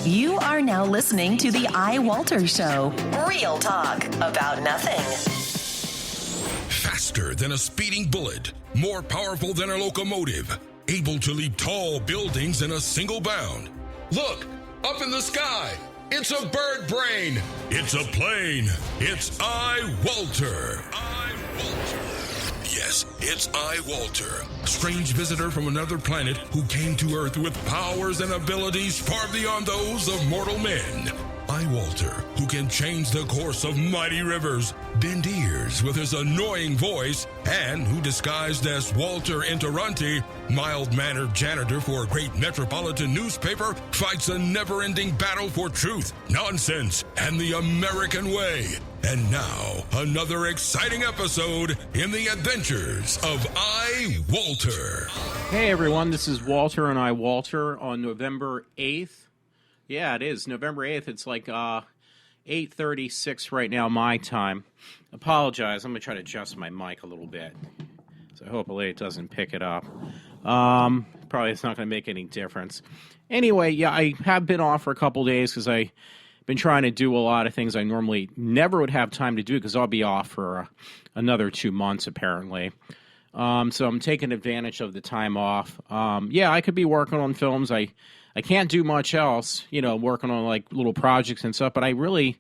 You are now listening to the iWalter Show. Real talk about nothing. Faster than a speeding bullet, more powerful than a locomotive, able to leap tall buildings in a single bound. Look, up in the sky, it's a bird brain, it's a plane, it's iWalter. Yes, it's iWalter, strange visitor from another planet who came to Earth with powers and abilities far beyond those of mortal men. iWalter, who can change the course of mighty rivers, bend ears with his annoying voice, and who disguised as Walter Interranti, mild-mannered janitor for a great metropolitan newspaper, fights a never-ending battle for truth, nonsense, and the American way. And now, another exciting episode in the adventures of iWalter. Hey everyone, this is Walter and iWalter on November 8th. Yeah, it is. November 8th. It's like 8:36 right now my time. Apologize. I'm going to try to adjust my mic a little bit. So hopefully it doesn't pick it up. Probably it's not going to make any difference. Anyway, yeah, I have been off for a couple days because I've been trying to do a lot of things I normally never would have time to do because I'll be off for another 2 months apparently. So I'm taking advantage of the time off. Yeah, I could be working on films. I can't do much else, working on like little projects and stuff, but I really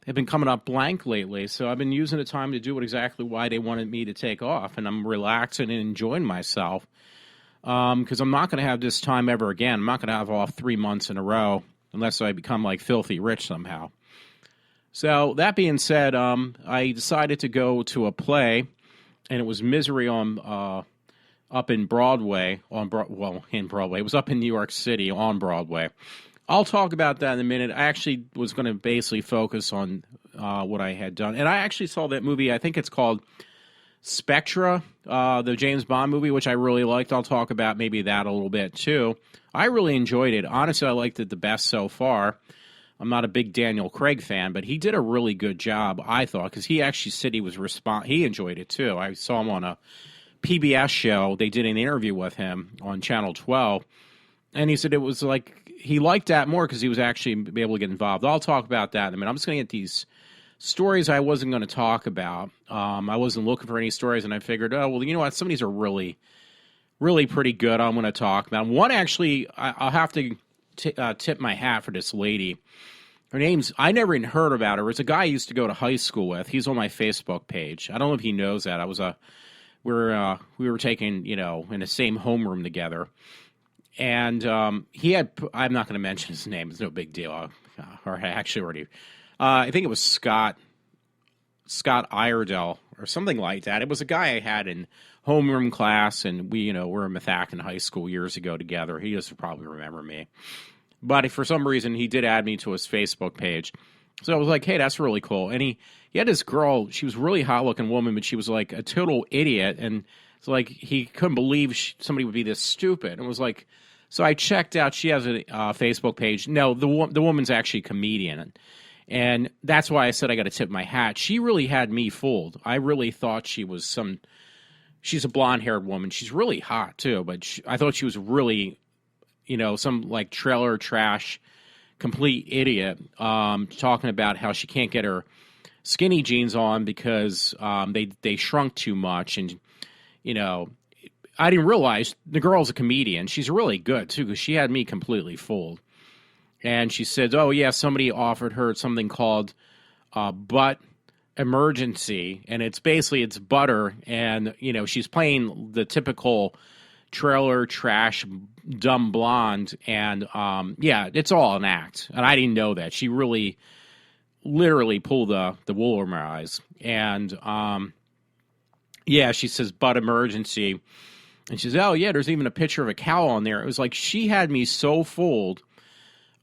have been coming up blank lately. So I've been using the time to do exactly why they wanted me to take off, and I'm relaxing and enjoying myself because I'm not going to have this time ever again. I'm not going to have off 3 months in a row unless I become like filthy rich somehow. So that being said, I decided to go to a play, and it was Misery on up in Broadway, in Broadway. It was up in New York City on Broadway. I'll talk about that in a minute. I actually was going to basically focus on what I had done. And I actually saw that movie, I think it's called Spectra, the James Bond movie, which I really liked. I'll talk about maybe that a little bit too. I really enjoyed it. Honestly, I liked it the best so far. I'm not a big Daniel Craig fan, but he did a really good job, I thought, because he actually said he enjoyed it too. I saw him on a PBS show. They did an interview with him on Channel 12, and he said it was like he liked that more because he was actually be able to get involved. I'll talk about that in a minute. I'm just going to get these stories I wasn't going to talk about. I wasn't looking for any stories, and I figured, oh, well, you know what? Some of these are really, really pretty good. I'm going to talk about one. Actually, I'll have to tip my hat for this lady. Her name's, I never even heard about her. It's a guy I used to go to high school with. He's on my Facebook page. I don't know if he knows that. We were taking, in the same homeroom together. And he had, I'm not going to mention his name. It's no big deal. Or I actually already, I think it was Scott Iredell or something like that. It was a guy I had in homeroom class, and we, were in Methacton High School years ago together. He doesn't probably remember me. But for some reason, he did add me to his Facebook page. So I was like, hey, that's really cool. And he had this girl, she was a really hot-looking woman, but she was like a total idiot. And it's like he couldn't believe somebody would be this stupid. And it was like, so I checked out, she has a Facebook page. No, the woman's actually a comedian. And that's why I said I got to tip my hat. She really had me fooled. I really thought she was she's a blonde-haired woman. She's really hot, too. But I thought she was really, some like trailer trash complete idiot, talking about how she can't get her skinny jeans on because they shrunk too much. And, I didn't realize the girl's a comedian. She's really good, too, because she had me completely fooled. And she said, oh, yeah, somebody offered her something called butt emergency. And it's butter. And, she's playing the typical trailer trash dumb blonde, and yeah, it's all an act, and I didn't know that. She really literally pulled the wool over my eyes. And yeah, she says butt emergency, and she says, oh yeah, there's even a picture of a cow on there. It was like she had me so fooled.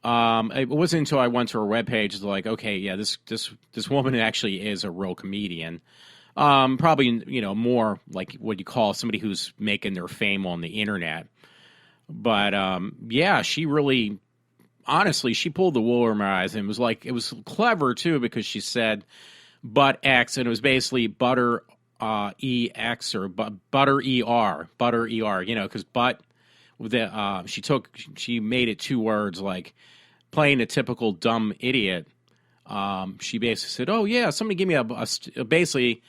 It wasn't until I went to her webpage, it's like, okay, yeah, this woman actually is a real comedian. Probably, more like what you call somebody who's making their fame on the internet. But, yeah, she really, honestly, she pulled the wool over my eyes, and it was clever, too, because she said butt X, and it was basically butter EX or butter ER, because butt, she made it 2 words, like playing a typical dumb idiot. She basically said, "Oh yeah, somebody give me basically,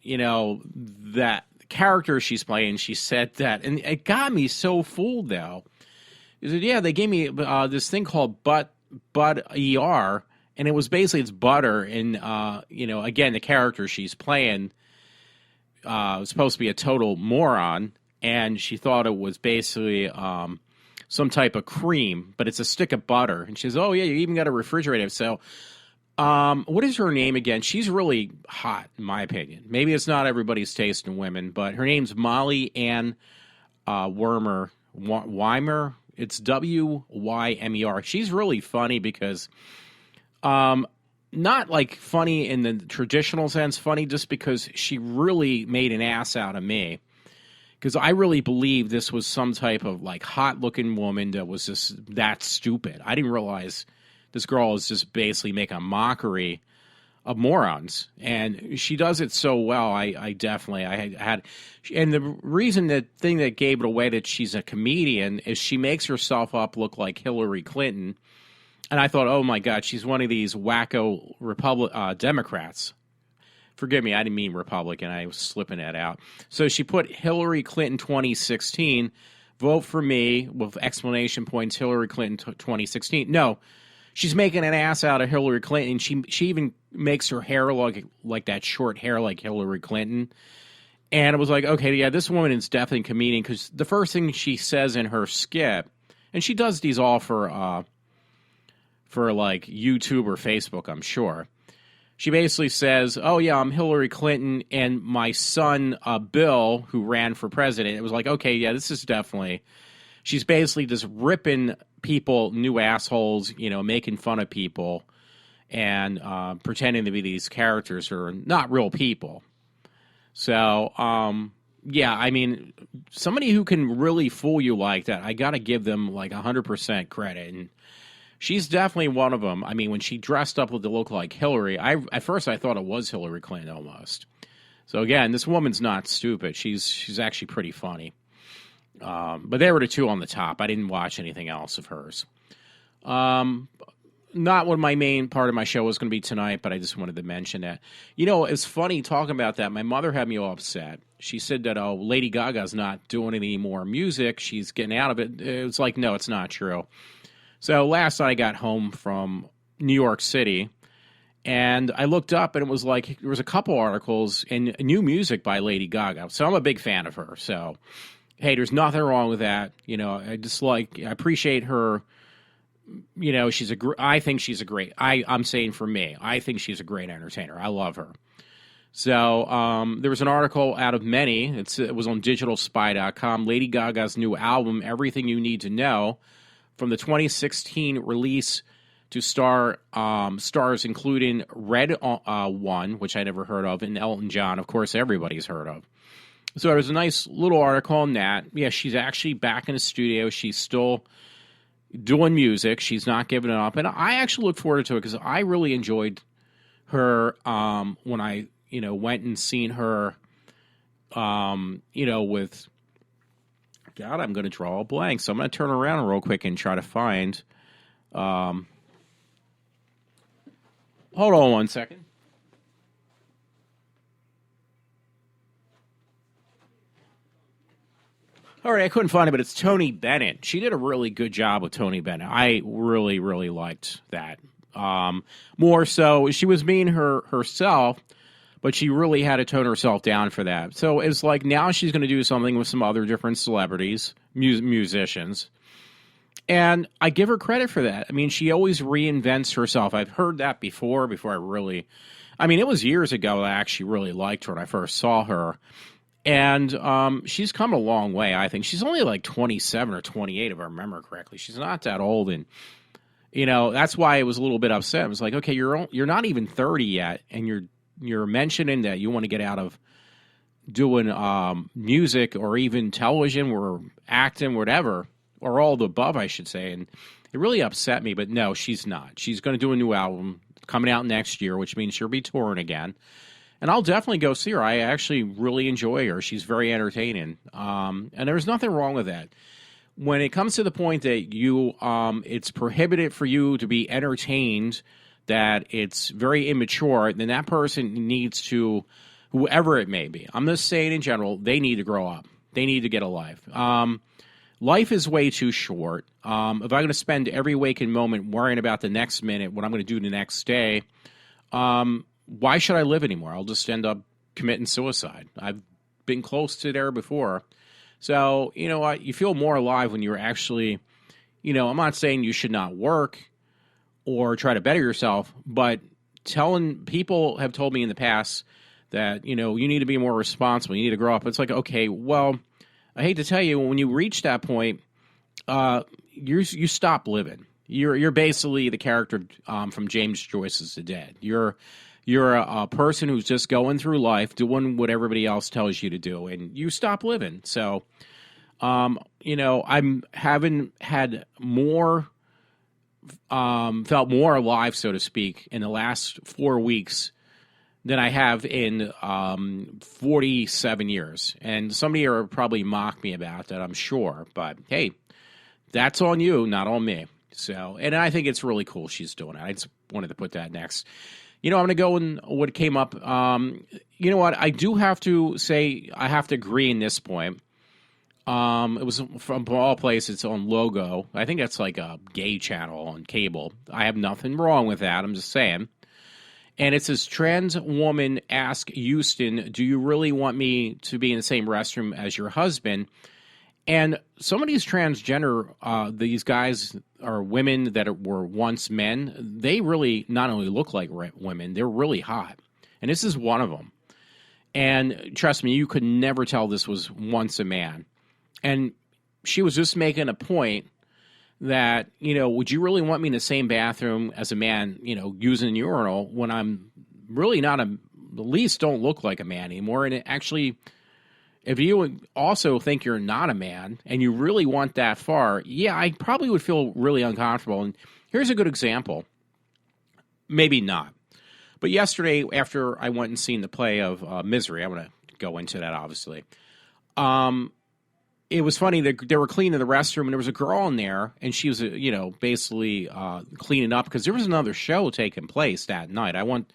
that character she's playing." She said that, and it got me so fooled though. He said, "Yeah, they gave me this thing called Bud ER, and it was basically it's butter, and again the character she's playing was supposed to be a total moron, and she thought it was basically." Some type of cream, but it's a stick of butter. And she says, "Oh, yeah, you even got a refrigerator." So, what is her name again? She's really hot, in my opinion. Maybe it's not everybody's taste in women, but her name's Molly Ann Weimer. It's Wymer. She's really funny because, not like funny in the traditional sense, funny just because she really made an ass out of me. Because I really believe this was some type of like hot-looking woman that was just that stupid. I didn't realize this girl is just basically making a mockery of morons, and she does it so well. I had, and the thing that gave it away that she's a comedian is she makes herself up look like Hillary Clinton, and I thought, oh my God, she's one of these wacko Democrats. Forgive me, I didn't mean Republican. I was slipping that out. So she put Hillary Clinton 2016, vote for me, with exclamation points, Hillary Clinton 2016. No, she's making an ass out of Hillary Clinton. She even makes her hair like that short hair like Hillary Clinton. And it was like, okay, yeah, this woman is definitely a comedian, because the first thing she says in her skit, and she does these all for like YouTube or Facebook, I'm sure. She basically says, "Oh yeah, I'm Hillary Clinton and my son Bill, who ran for president." It was like, okay, yeah, this is definitely. She's basically just ripping people new assholes, making fun of people, and pretending to be these characters who are not real people. So, yeah, I mean, somebody who can really fool you like that, I got to give them like 100% credit. And she's definitely one of them. I mean, when she dressed up to look like Hillary, at first I thought it was Hillary Clinton almost. So again, this woman's not stupid. She's actually pretty funny. But they were the two on the top. I didn't watch anything else of hers. Not what my main part of my show was going to be tonight, but I just wanted to mention that. It's funny talking about that. My mother had me all upset. She said that, oh, Lady Gaga's not doing any more music. She's getting out of it. It was like, no, it's not true. So last night I got home from New York City, and I looked up, and it was like there was a couple articles in new music by Lady Gaga. So I'm a big fan of her. So, hey, there's nothing wrong with that. I appreciate her. I think she's a great. I'm saying for me, I think she's a great entertainer. I love her. So there was an article out of many. It was on digitalspy.com. Lady Gaga's new album, Everything You Need to Know, from the 2016 release to stars including Red One, which I never heard of, and Elton John, of course, everybody's heard of. So there was a nice little article on that. Yeah, she's actually back in the studio. She's still doing music. She's not giving it up. And I actually look forward to it because I really enjoyed her when I, went and seen her, with... God, I'm going to draw a blank. So I'm going to turn around real quick and try to find... hold on one second. All right, I couldn't find it, but it's Tony Bennett. She did a really good job with Tony Bennett. I really, really liked that. More so, she was being herself, but she really had to tone herself down for that. So it's like now she's going to do something with some other different celebrities, musicians. And I give her credit for that. I mean, she always reinvents herself. I've heard that before I really... I mean, it was years ago that I actually really liked her when I first saw her. And she's come a long way, I think. She's only like 27 or 28, if I remember correctly. She's not that old. And, that's why I was a little bit upset. I was like, okay, you're not even 30 yet, and you're mentioning that you want to get out of doing music or even television or acting, whatever, or all the above, I should say. And it really upset me, but no, she's not. She's going to do a new album coming out next year, which means she'll be touring again. And I'll definitely go see her. I actually really enjoy her. She's very entertaining. And there's nothing wrong with that. when it comes to the point that it's prohibited for you to be entertained, that it's very immature, then that person needs to, whoever it may be, I'm just saying in general, they need to grow up. They need to get a life. Life is way too short. If I'm going to spend every waking moment worrying about the next minute, what I'm going to do the next day, why should I live anymore? I'll just end up committing suicide. I've been close to there before. So, you know what? You feel more alive when you're actually, I'm not saying you should not work or try to better yourself, but people have told me in the past that, you need to be more responsible. You need to grow up. It's like, okay, well, I hate to tell you, when you reach that point, you stop living. You're basically the character from James Joyce's The Dead. You're a person who's just going through life, doing what everybody else tells you to do, and you stop living. So, I'm having had more, felt more alive, so to speak, in the last 4 weeks than I have in 47 years. And somebody will probably mock me about that, I'm sure. But, hey, that's on you, not on me. So, and I think it's really cool she's doing it. I just wanted to put that next. I'm going to go in what came up. You know what? I do have to say I have to agree in this point. It was from all places on Logo. I think that's like a gay channel on cable. I have nothing wrong with that. I'm just saying. And it says, trans woman ask Houston, do you really want me to be in the same restroom as your husband? And some of these transgender, these guys are women that were once men. They really not only look like women, they're really hot. And this is one of them. And trust me, you could never tell this was once a man. And she was just making a point that, would you really want me in the same bathroom as a man, using a urinal when I'm really not at least don't look like a man anymore. And it actually, if you also think you're not a man and you really want that far, yeah, I probably would feel really uncomfortable. And here's a good example. Maybe not. But yesterday, after I went and seen the play of Misery, I'm going to go into that, obviously. It was funny that they were cleaning the restroom, and there was a girl in there, and she was, basically cleaning up because there was another show taking place that night. I went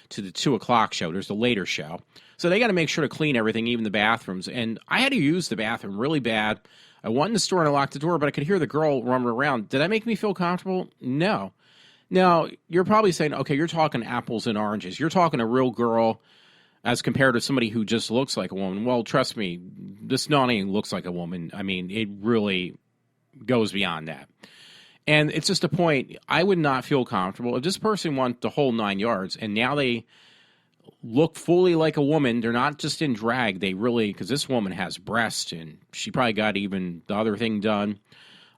to the 2:00 show. There's the later show. So they got to make sure to clean everything, even the bathrooms. And I had to use the bathroom really bad. I went in the store and I locked the door, but I could hear the girl roaming around. Did that make me feel comfortable? No. Now, you're probably saying, okay, you're talking apples and oranges. You're talking a real girl as compared to somebody who just looks like a woman. Well, trust me, this not even looks like a woman. I mean, it really goes beyond that. And it's just a point, I would not feel comfortable. If this person wants the whole 9 yards, and now they look fully like a woman, they're not just in drag, they really, because this woman has breasts, and she probably got even the other thing done.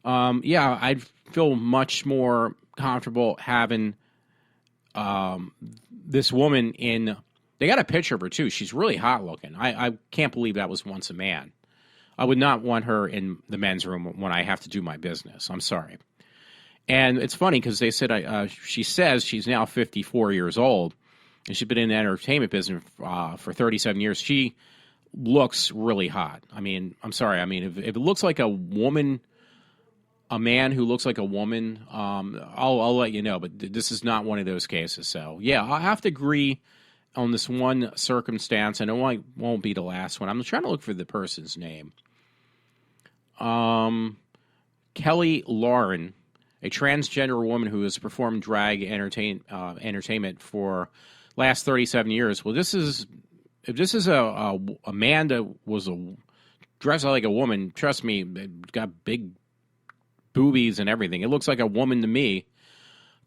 Yeah, I'd feel much more comfortable having this woman in. They got a picture of her, too. She's really hot looking. I can't believe that was once a man. I would not want her in the men's room when I have to do my business. I'm sorry. And it's funny because they said she says she's now 54 years old, and she's been in the entertainment business for 37 years. She looks really hot. I mean, I'm sorry. I mean, if it looks like a woman, a man who looks like a woman, I'll let you know. But this is not one of those cases. So, yeah, I have to agree on this one circumstance, and it won't be the last one. I'm trying to look for the person's name. Kelly Lauren, a transgender woman who has performed drag entertainment for last 37 years. Well, if this is a man that was dressed like a woman, trust me, it got big boobies and everything. It looks like a woman to me.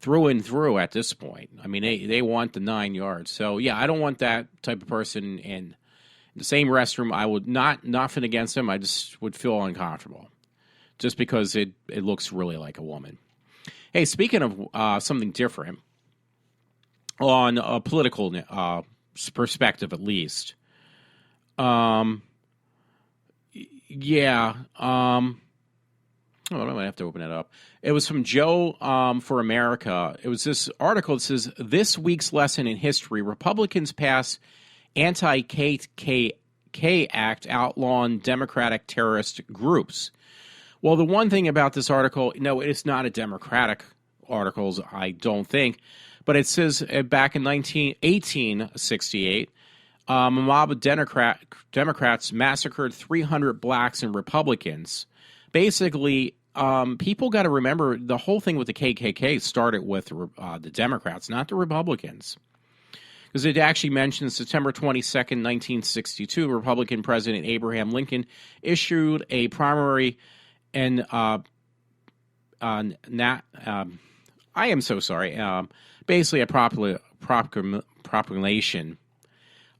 Through and through at this point. I mean, they want the 9 yards. So, yeah, I don't want that type of person in the same restroom. I would nothing against them. I just would feel uncomfortable just because it looks really like a woman. Hey, speaking of something different, on a political perspective at least, I might have to open it up. It was from Joe for America. It was this article that says, this week's lesson in history, Republicans pass anti-KKK Act outlawing Democratic terrorist groups. Well, the one thing about this article, no, it's not a Democratic article, I don't think, but it says back in 1868, a mob of Democrats massacred 300 blacks and Republicans. Basically, people got to remember the whole thing with the KKK started with the Democrats, not the Republicans. Because it actually mentions September 22nd, 1962, Republican President Abraham Lincoln issued a primary and I am so sorry, basically a proclamation,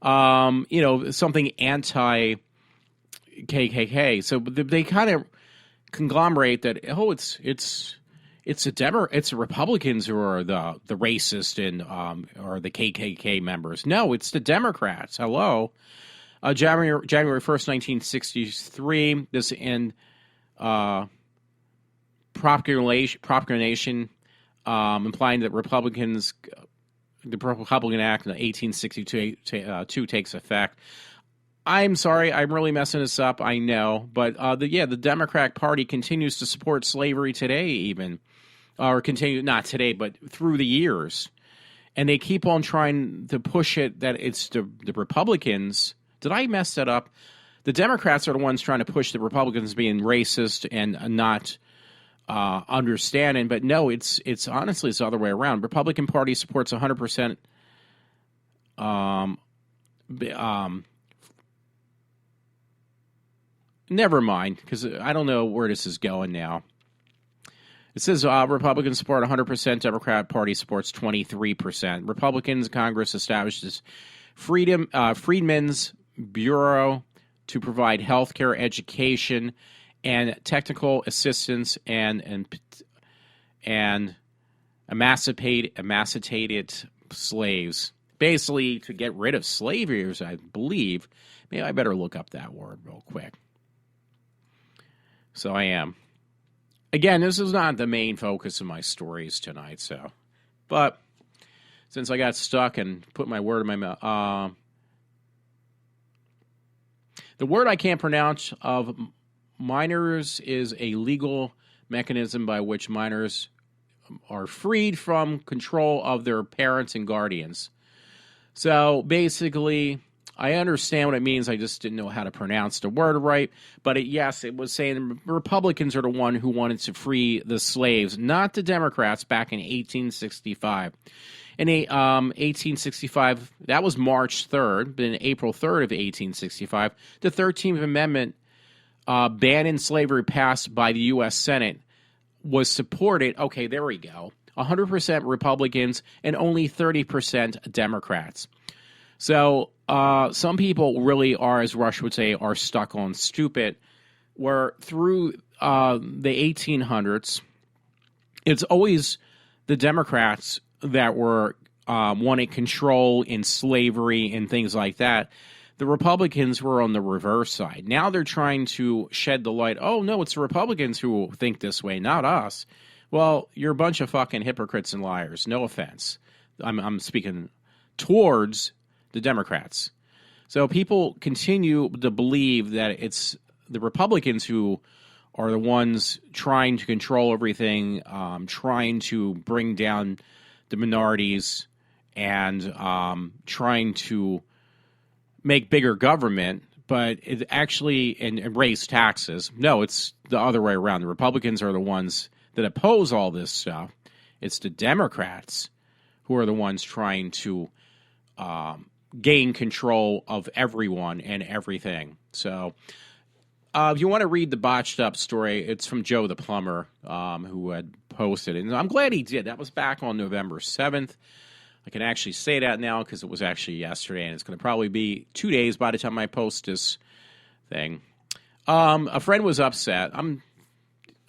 something anti-KKK. So they kind of conglomerate that, it's the Republicans who are the racist and or the KKK members. No, it's the Democrats. Hello, January 1st, 1963. This in proclamation implying that the Republican Act of 1862 takes effect. I'm sorry, I'm really messing this up, I know, but the Democratic Party continues to support slavery today, even, or continue not today, but through the years, and they keep on trying to push it that it's the Republicans. Did I mess that up? The Democrats are the ones trying to push the Republicans being racist and not understanding, but no, it's honestly it's the other way around. Republican Party supports 100%. Never mind, because I don't know where this is going now. It says Republicans support 100%, Democrat Party supports 23%. Republicans Congress establishes Freedmen's Bureau to provide health care, education, and technical assistance and emancipated slaves. Basically, to get rid of slavers, I believe. Maybe I better look up that word real quick. So I am. Again, this is not the main focus of my stories tonight, but since I got stuck and put my word in my mouth, the word I can't pronounce of minors is a legal mechanism by which minors are freed from control of their parents and guardians. So basically, I understand what it means. I just didn't know how to pronounce the word right. But it was saying the Republicans are the one who wanted to free the slaves, not the Democrats back in 1865. In 1865, that was March 3rd, but in April 3rd of 1865, the 13th Amendment banning slavery passed by the U.S. Senate was supported. Okay, there we go. 100% Republicans and only 30% Democrats. So some people really are, as Rush would say, are stuck on stupid, where through the 1800s, it's always the Democrats that were wanting control in slavery and things like that. The Republicans were on the reverse side. Now they're trying to shed the light. Oh, no, it's the Republicans who think this way, not us. Well, you're a bunch of fucking hypocrites and liars. No offense. I'm speaking towards the Democrats. So people continue to believe that it's the Republicans who are the ones trying to control everything, trying to bring down the minorities, and trying to make bigger government, but it actually and raise taxes. No, it's the other way around. The Republicans are the ones that oppose all this stuff. It's the Democrats who are the ones trying to gain control of everyone and everything. So if you want to read the botched up story, it's from Joe the Plumber, who had posted it. And I'm glad he did. That was back on November 7th. I can actually say that now because it was actually yesterday, and it's going to probably be 2 days by the time I post this thing. A friend was upset.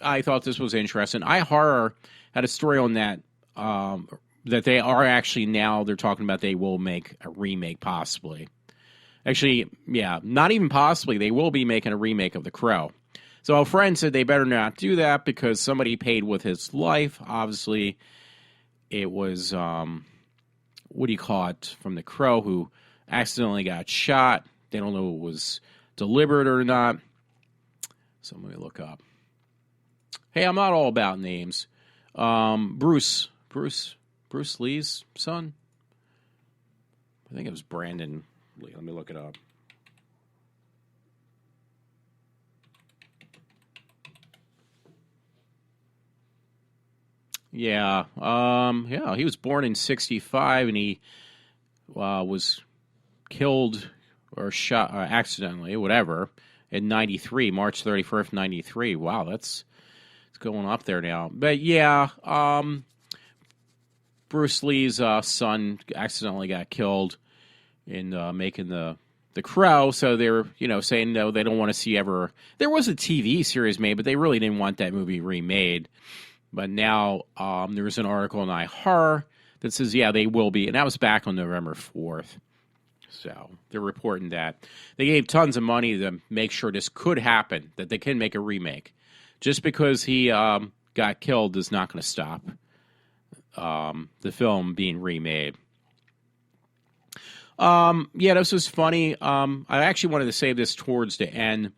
I thought this was interesting. iHorror had a story on that, that they are actually now, they're talking about they will make a remake possibly. Actually, yeah, not even possibly. They will be making a remake of The Crow. So a friend said they better not do that because somebody paid with his life. Obviously, it was, what do you call it, from The Crow, who accidentally got shot. They don't know if it was deliberate or not. So let me look up. Hey, I'm not all about names. Bruce Lee's son. I think it was Brandon Lee. Let me look it up. Yeah, he was born in 1965, and he was killed or shot accidentally, whatever, in 1993, March 31st, 1993. Wow, it's going up there now. But yeah, Bruce Lee's son accidentally got killed in making the Crow, so they're saying no, they don't want to see ever. There was a TV series made, but they really didn't want that movie remade. But now there's an article in iHorror that says, yeah, they will be. And that was back on November 4th. So they're reporting that. They gave tons of money to make sure this could happen, that they can make a remake. Just because he got killed is not going to stop the film being remade. Yeah, this was funny. I actually wanted to save this towards the end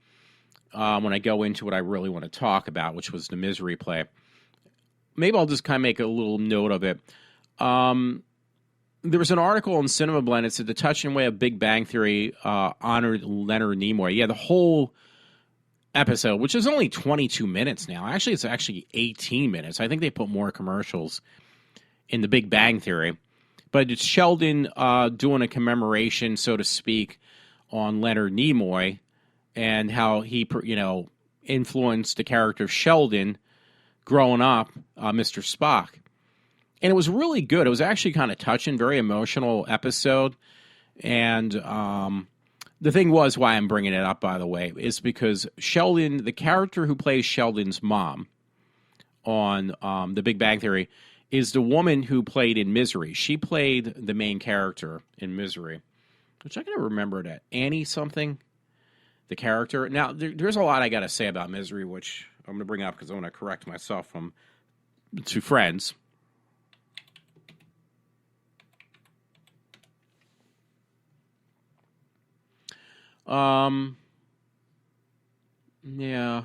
when I go into what I really want to talk about, which was the Misery play. Maybe I'll just kind of make a little note of it. There was an article in Cinema Blend. It said the touching way of Big Bang Theory honored Leonard Nimoy. Yeah, the whole episode, which is only 22 minutes now. Actually, it's 18 minutes. I think they put more commercials in the Big Bang Theory. But it's Sheldon doing a commemoration, so to speak, on Leonard Nimoy and how he, influenced the character of Sheldon growing up, Mr. Spock. And it was really good. It was actually kind of touching, very emotional episode. And the thing was, why I'm bringing it up, by the way, is because Sheldon, the character who plays Sheldon's mom on The Big Bang Theory, is the woman who played in Misery. She played the main character in Misery, which I gotta remember that. Annie something, the character. Now, there's a lot I got to say about Misery, which I'm going to bring up because I want to correct myself from two friends. Yeah,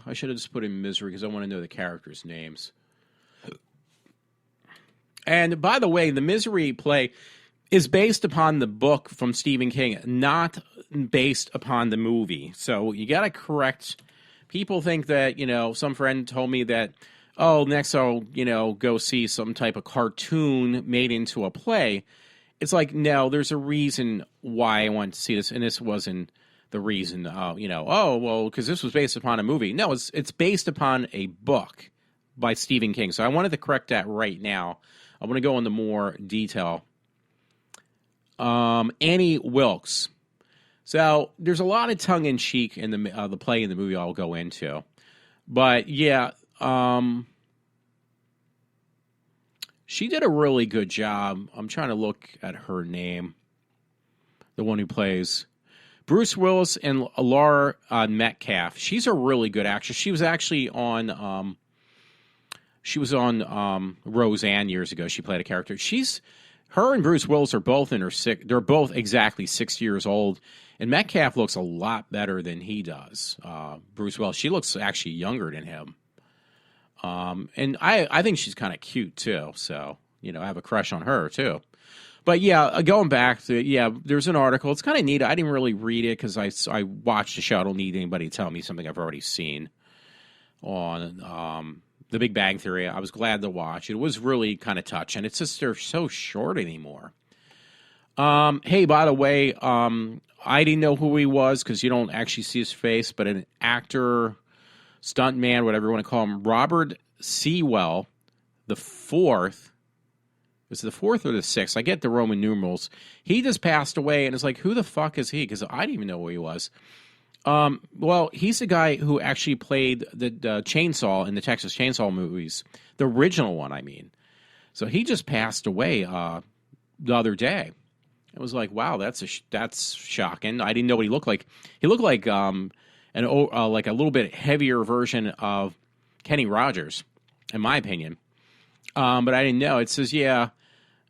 I should have just put in Misery because I want to know the characters' names. And by the way, the Misery play is based upon the book from Stephen King, not based upon the movie. So you got to correct. People think that, some friend told me that, next I'll, go see some type of cartoon made into a play. It's like, no, there's a reason why I want to see this, and this wasn't the reason, because this was based upon a movie. No, it's based upon a book by Stephen King. So I wanted to correct that right now. I want to go into more detail. Annie Wilkes. So there's a lot of tongue-in-cheek in the play and the movie I'll go into. But, yeah, she did a really good job. I'm trying to look at her name. The one who plays Bruce Willis and Laura Metcalf. She's a really good actress. She was actually on Roseanne years ago. She played a character. Her and Bruce Willis are both they're both exactly 6 years old. And Metcalf looks a lot better than he does. Bruce Willis, she looks actually younger than him. And I think she's kind of cute too. So, I have a crush on her too. But yeah, going back to, there's an article. It's kind of neat. I didn't really read it because I watched the show. I don't need anybody to tell me something I've already seen on The Big Bang Theory. I was glad to watch. It was really kind of touching. It's just they're so short anymore. Hey, by the way, I didn't know who he was because you don't actually see his face, but an actor, stuntman, whatever you want to call him, Robert Sewell, the fourth. Was it the fourth or the sixth? I get the Roman numerals. He just passed away, and it's like, who the fuck is he? Because I didn't even know who he was. Well, he's the guy who actually played the chainsaw in the Texas Chainsaw movies, the original one, I mean. So he just passed away the other day. It was like, wow, that's shocking. I didn't know what he looked like. He looked like like a little bit heavier version of Kenny Rogers, in my opinion. But I didn't know. It says,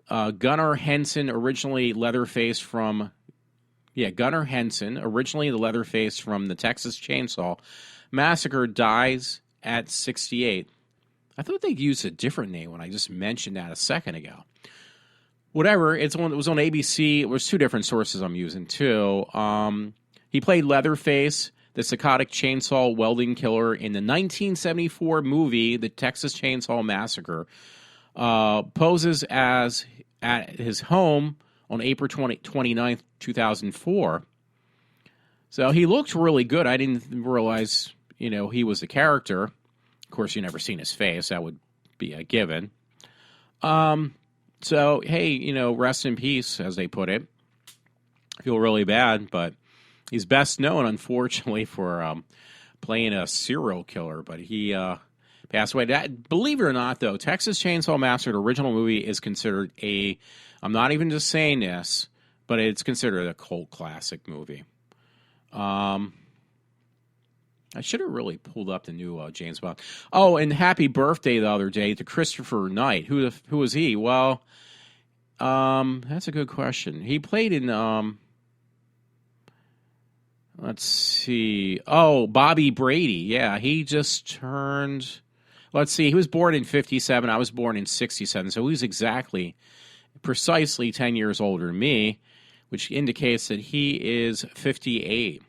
Gunnar Henson, originally Leatherface from the Leatherface from the Texas Chainsaw Massacre, dies at 68. I thought they'd used a different name when I just mentioned that a second ago. Whatever, it was on ABC. It was two different sources I'm using, too. He played Leatherface, the psychotic chainsaw welding killer in the 1974 movie, The Texas Chainsaw Massacre. Poses as at his home on April 29th, 2004. So he looked really good. I didn't realize, he was the character. Of course, you never seen his face. That would be a given. So, hey, rest in peace, as they put it. I feel really bad, but he's best known, unfortunately, for playing a serial killer. But he passed away. Believe it or not, though, Texas Chainsaw Massacre, the original movie, is considered I'm not even just saying this, but it's considered a cult classic movie. I should have really pulled up the new James Bond. Oh, and happy birthday the other day to Christopher Knight. Who was he? Well, that's a good question. He played in let's see. Oh, Bobby Brady. Yeah, he just turned. Let's see. He was born in 57. I was born in 67. So he's precisely 10 years older than me, which indicates that he is 58.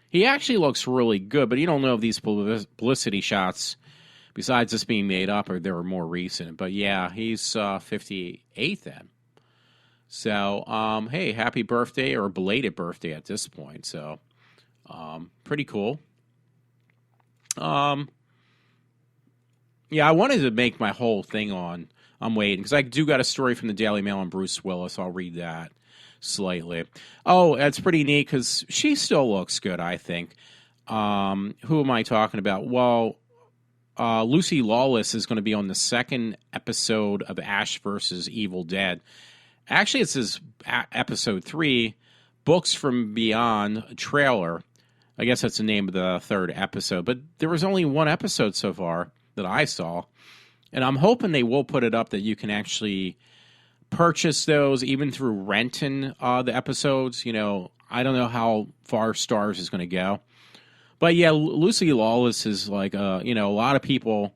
He actually looks really good, but you don't know if these publicity shots, besides this being made up, or they were more recent. But yeah, he's 58 then. So, hey, happy birthday, or belated birthday at this point. So, pretty cool. Yeah, I wanted to make my whole thing on I'm waiting, because I do got a story from the Daily Mail on Bruce Willis. I'll read that slightly. Oh, that's pretty neat, because she still looks good, I think. Who am I talking about? Well, Lucy Lawless is going to be on the second episode of Ash vs. Evil Dead. Actually, it says episode 3, Books from Beyond, a trailer. I guess that's the name of the third episode. But there was only one episode so far that I saw. And I'm hoping they will put it up that you can actually purchase those even through renting the episodes. I don't know how far Starz is going to go. But yeah, Lucy Lawless is like, a lot of people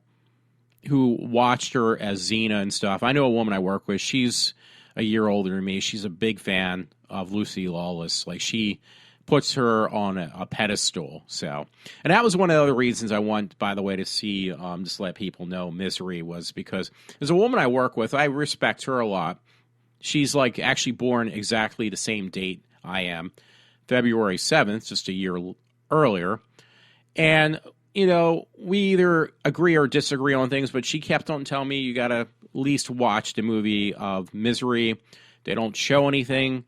who watched her as Xena and stuff. I know a woman I work with. She's a year older than me. She's a big fan of Lucy Lawless. Like, she puts her on a pedestal. So, and that was one of the other reasons I want, by the way, to see, just let people know, Misery, was because there's a woman I work with. I respect her a lot. She's like actually born exactly the same date I am, February 7th, just a year earlier. And, we either agree or disagree on things, but she kept on telling me you got to at least watch the movie of Misery. They don't show anything,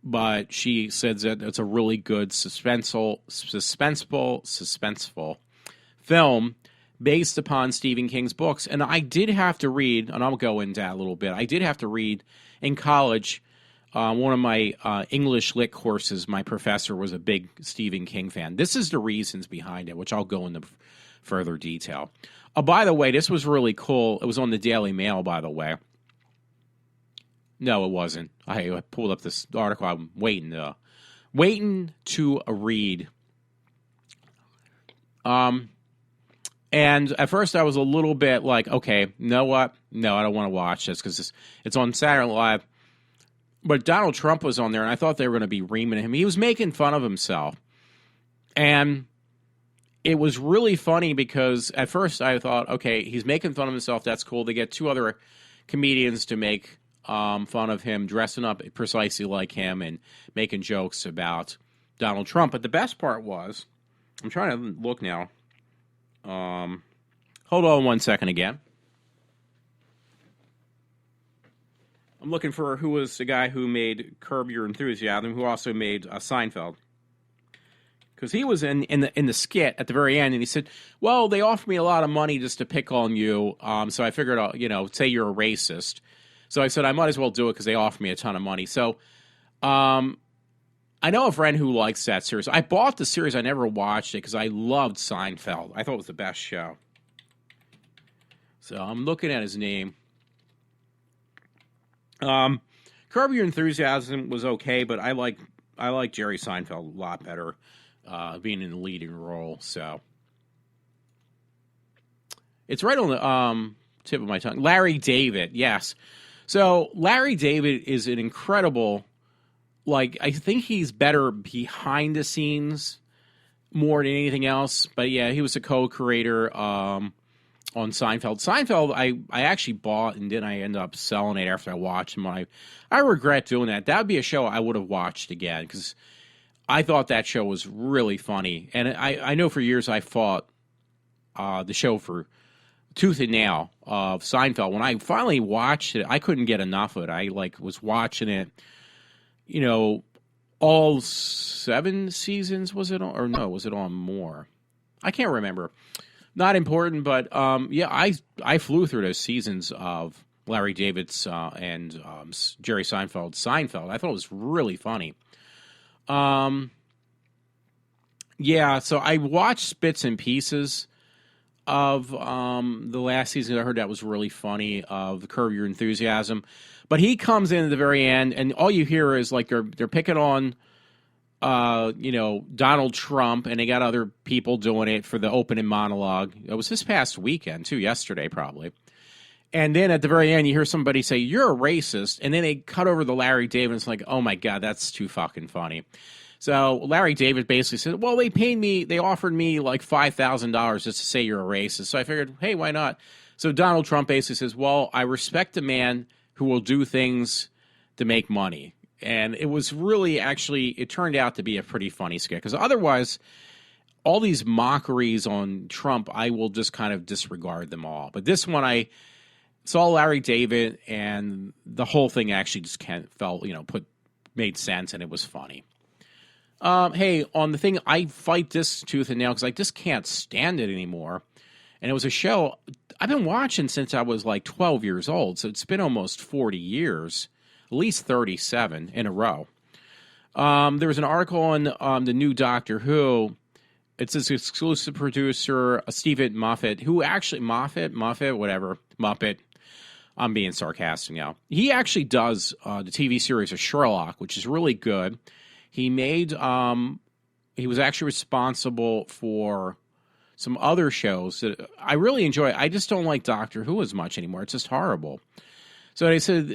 but she says that it's a really good suspenseful film based upon Stephen King's books. And I did have to read, and I'll go into that a little bit, I did have to read in college. One of my English lit courses, my professor was a big Stephen King fan. This is the reasons behind it, which I'll go into further detail. By the way, this was really cool. It was on the Daily Mail, by the way. No, it wasn't. I pulled up this article. I'm waiting to read. And at first I was a little bit like, okay, you know what? No, I don't want to watch this because it's on Saturday Night Live. But Donald Trump was on there, and I thought they were going to be reaming him. He was making fun of himself. And it was really funny because at first I thought, okay, he's making fun of himself. That's cool. They get two other comedians to make fun of him, dressing up precisely like him and making jokes about Donald Trump. But the best part was, I'm trying to look now. Hold on one second again. I'm looking for who was the guy who made Curb Your Enthusiasm, who also made Seinfeld. Because he was in the skit at the very end, and he said, well, they offered me a lot of money just to pick on you, so I figured, say you're a racist. So I said, I might as well do it because they offered me a ton of money. So I know a friend who likes that series. I bought the series. I never watched it because I loved Seinfeld. I thought it was the best show. So I'm looking at his name. Curb Your Enthusiasm was okay, but I like Jerry Seinfeld a lot better, being in the leading role. So It's right on the tip of my tongue. Larry David, yes. So Larry David is an incredible, like, I think he's better behind the scenes more than anything else. But yeah, he was a co-creator on Seinfeld. Seinfeld, I actually bought, and then I ended up selling it after I watched him. I regret doing that. That would be a show I would have watched again, because I thought that show was really funny. And I know for years I fought the show for tooth and nail of Seinfeld. When I finally watched it, I couldn't get enough of it. I was watching it, all 7 seasons, was it on? Or no, was it on more? I can't remember. Not important, but yeah, I flew through those seasons of Larry David's and Jerry Seinfeld's Seinfeld. I thought it was really funny. Yeah, so I watched bits and pieces of the last season. I heard that was really funny, of Curb Your Enthusiasm. But he comes in at the very end, and all you hear is like they're picking on Donald Trump, and they got other people doing it for the opening monologue. It was this past weekend, too, yesterday probably. And then at the very end, you hear somebody say, "You're a racist," and then they cut over to Larry David, and it's like, oh my God, that's too fucking funny. So Larry David basically said, well, they offered me like $5,000 just to say you're a racist. So I figured, hey, why not? So Donald Trump basically says, well, I respect a man who will do things to make money. And it was really, actually, it turned out to be a pretty funny skit, because otherwise, all these mockeries on Trump, I will just kind of disregard them all. But this one, I saw Larry David, and the whole thing actually just made sense, and it was funny. Hey, on the thing, I fight this tooth and nail because I just can't stand it anymore. And it was a show I've been watching since I was like 12 years old, so it's been almost 40 years, at least 37 in a row. There was an article on the new Doctor Who. It's this exclusive producer, Stephen Moffat, who actually, Muppet. I'm being sarcastic now. He actually does the TV series of Sherlock, which is really good. He was actually responsible for some other shows that I really enjoy. I just don't like Doctor Who as much anymore. It's just horrible. So they said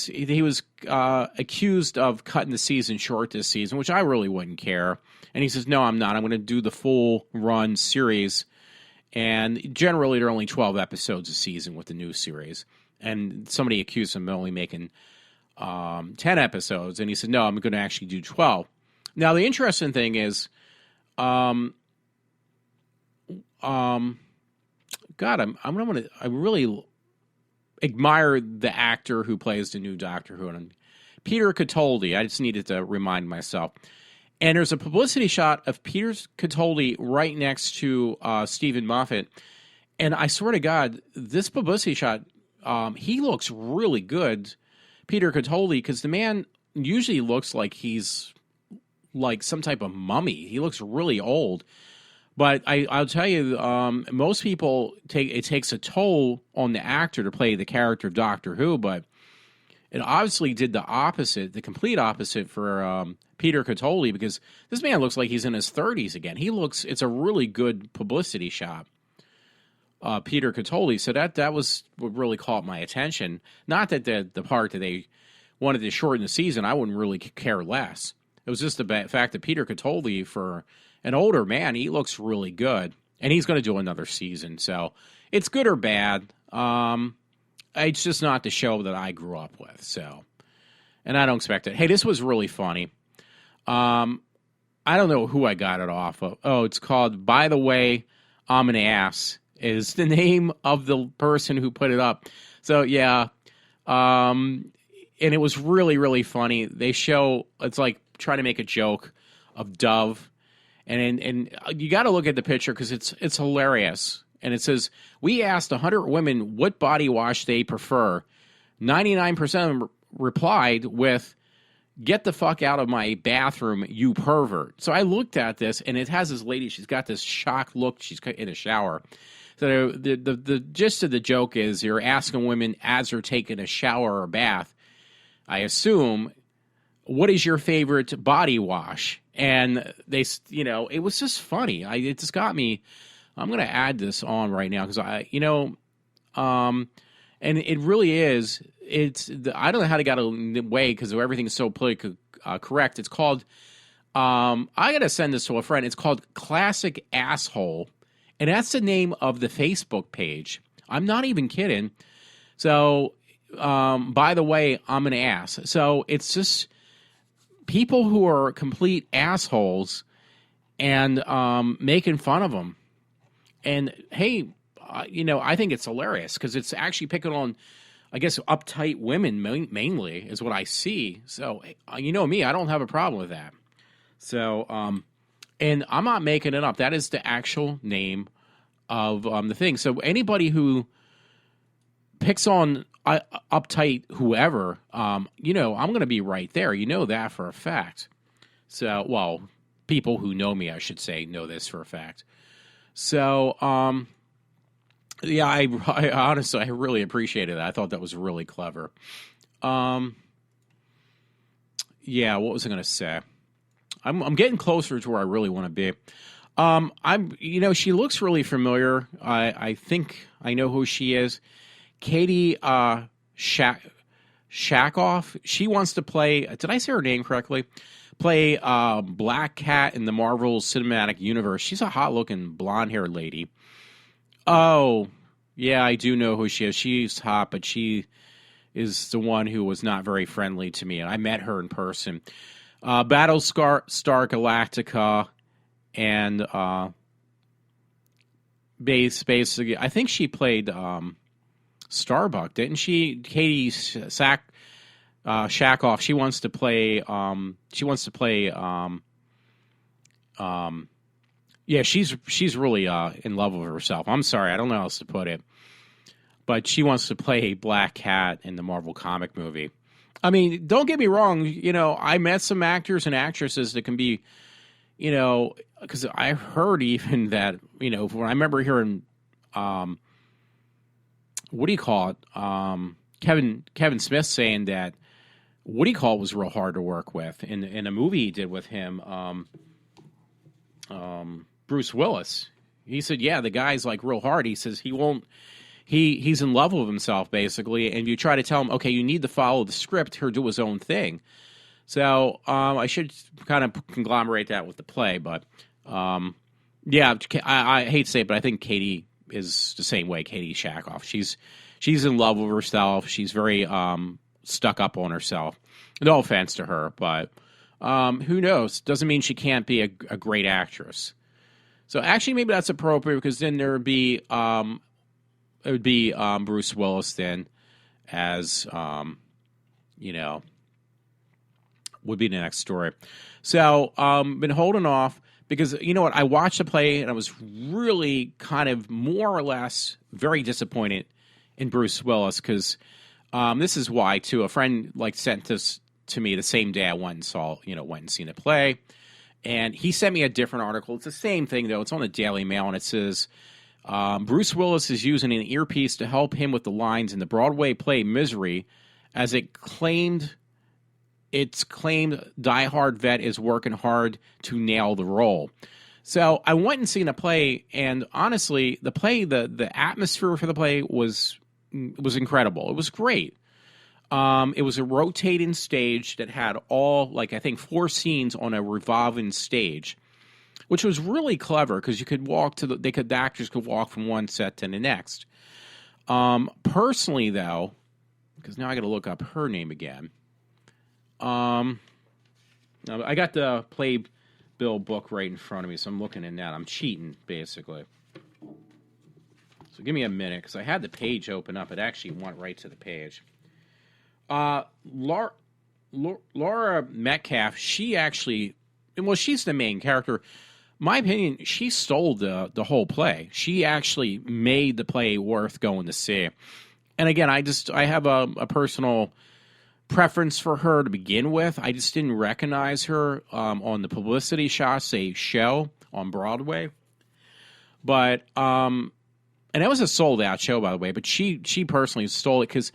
he was accused of cutting the season short this season, which I really wouldn't care. And he says, no, I'm not. I'm going to do the full run series. And generally, there are only 12 episodes a season with the new series. And somebody accused him of only making 10 episodes, and he said, no, I'm going to actually do 12. Now, the interesting thing is, God, I really admire the actor who plays the new Doctor Who, and Peter Capaldi. I just needed to remind myself. And there's a publicity shot of Peter Capaldi right next to Stephen Moffat, and I swear to God, this publicity shot, he looks really good, Peter Capaldi, because the man usually looks like he's like some type of mummy. He looks really old. But I'll tell you, most people it takes a toll on the actor to play the character of Doctor Who, but it obviously did the opposite, the complete opposite for Peter Capaldi, because this man looks like he's in his 30s again. It's a really good publicity shot. Peter Capaldi, so that was what really caught my attention. Not that the part that they wanted to shorten the season, I wouldn't really care less. It was just the fact that Peter Capaldi, for an older man, he looks really good, and he's going to do another season. So it's good or bad. It's just not the show that I grew up with. So, and I don't expect it. Hey, this was really funny. I don't know who I got it off of. Oh, it's called "By the Way, I'm an Ass." Is the name of the person who put it up. So, yeah. And it was really, really funny. They show, it's like trying to make a joke of Dove. And you got to look at the picture because it's hilarious. And it says, we asked 100 women what body wash they prefer. 99% of them replied with, get the fuck out of my bathroom, you pervert. So I looked at this, and it has this lady, she's got this shocked look. She's in a shower. So the gist of the joke is you're asking women as they're taking a shower or bath, I assume, what is your favorite body wash? And they, it was just funny. It just got me I'm going to add this on right now because and it really is. I don't know how to get away because everything is so politically correct. It's called. I got to send this to a friend. It's called Classic Asshole, and that's the name of the Facebook page. I'm not even kidding. So, by the way, I'm an ass. So it's just people who are complete assholes and making fun of them. And hey, I think it's hilarious because it's actually picking on, I guess, uptight women mainly is what I see. So, me, I don't have a problem with that. So, and I'm not making it up. That is the actual name of the thing. So anybody who picks on uptight whoever, I'm going to be right there. You know that for a fact. So, well, people who know me, I should say, know this for a fact. So, yeah, I honestly, I really appreciated that. I thought that was really clever. Yeah, what was I going to say? I'm getting closer to where I really want to be. She looks really familiar. I think I know who she is. Katie Shakoff. She wants to play. Did I say her name correctly? Play Black Cat in the Marvel Cinematic Universe. She's a hot-looking blonde-haired lady. Oh, yeah, I do know who she is. She's hot, but she is the one who was not very friendly to me, and I met her in person. Battlestar Galactica, and basically, I think she played Starbuck, didn't she? Katie Shakoff. She wants to play. Yeah, she's really in love with herself. I'm sorry, I don't know how else to put it, but she wants to play Black Cat in the Marvel comic movie. I mean, don't get me wrong. I met some actors and actresses that can be, because I heard even that, when I remember hearing, what do you call it? Kevin Smith saying that Woody Call was real hard to work with in a movie he did with him, Bruce Willis. He said, yeah, the guy's like real hard. He says he's in love with himself, basically, and you try to tell him, okay, you need to follow the script or do his own thing. So I should kind of conglomerate that with the play, but yeah, I hate to say it, but I think Katie is the same way, Katie Shakoff. She's in love with herself. She's very stuck up on herself. No offense to her, but who knows? Doesn't mean she can't be a great actress. So actually, maybe that's appropriate because then there would be it would be Bruce Willis then as would be the next story. So been holding off because you know what? I watched the play and I was really kind of more or less very disappointed in Bruce Willis because this is why too. A friend sent this to me the same day I went and seen the play. And he sent me a different article. It's the same thing, though. It's on the Daily Mail, and it says, Bruce Willis is using an earpiece to help him with the lines in the Broadway play Misery, as its claimed diehard vet is working hard to nail the role. So I went and seen the play, and honestly, the play, the atmosphere for the play was incredible. It was great. It was a rotating stage that had all, I think, 4 scenes on a revolving stage, which was really clever because you could walk the actors could walk from one set to the next. Personally, though, because now I got to look up her name again. I got the playbill book right in front of me, so I'm looking in that. I'm cheating, basically. So give me a minute because I had the page open up. It actually went right to the page. Laura Metcalf, she actually, she's the main character. My opinion, she stole the whole play. She actually made the play worth going to see. And again, I have a personal preference for her to begin with. I just didn't recognize her on the publicity shots, a show on Broadway. But and that was a sold out show, by the way. But she personally stole it because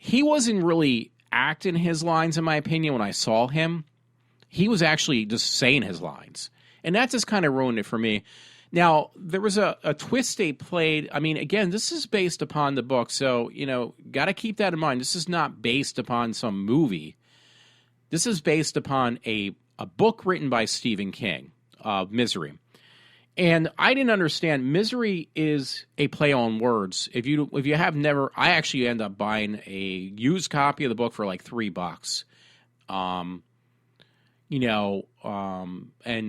he wasn't really acting his lines, in my opinion, when I saw him. He was actually just saying his lines. And that just kind of ruined it for me. Now, there was a twist they played. I mean, again, this is based upon the book, so, got to keep that in mind. This is not based upon some movie. This is based upon a book written by Stephen King, Misery. And I didn't understand, Misery is a play on words. If you have never, I actually end up buying a used copy of the book for like $3. And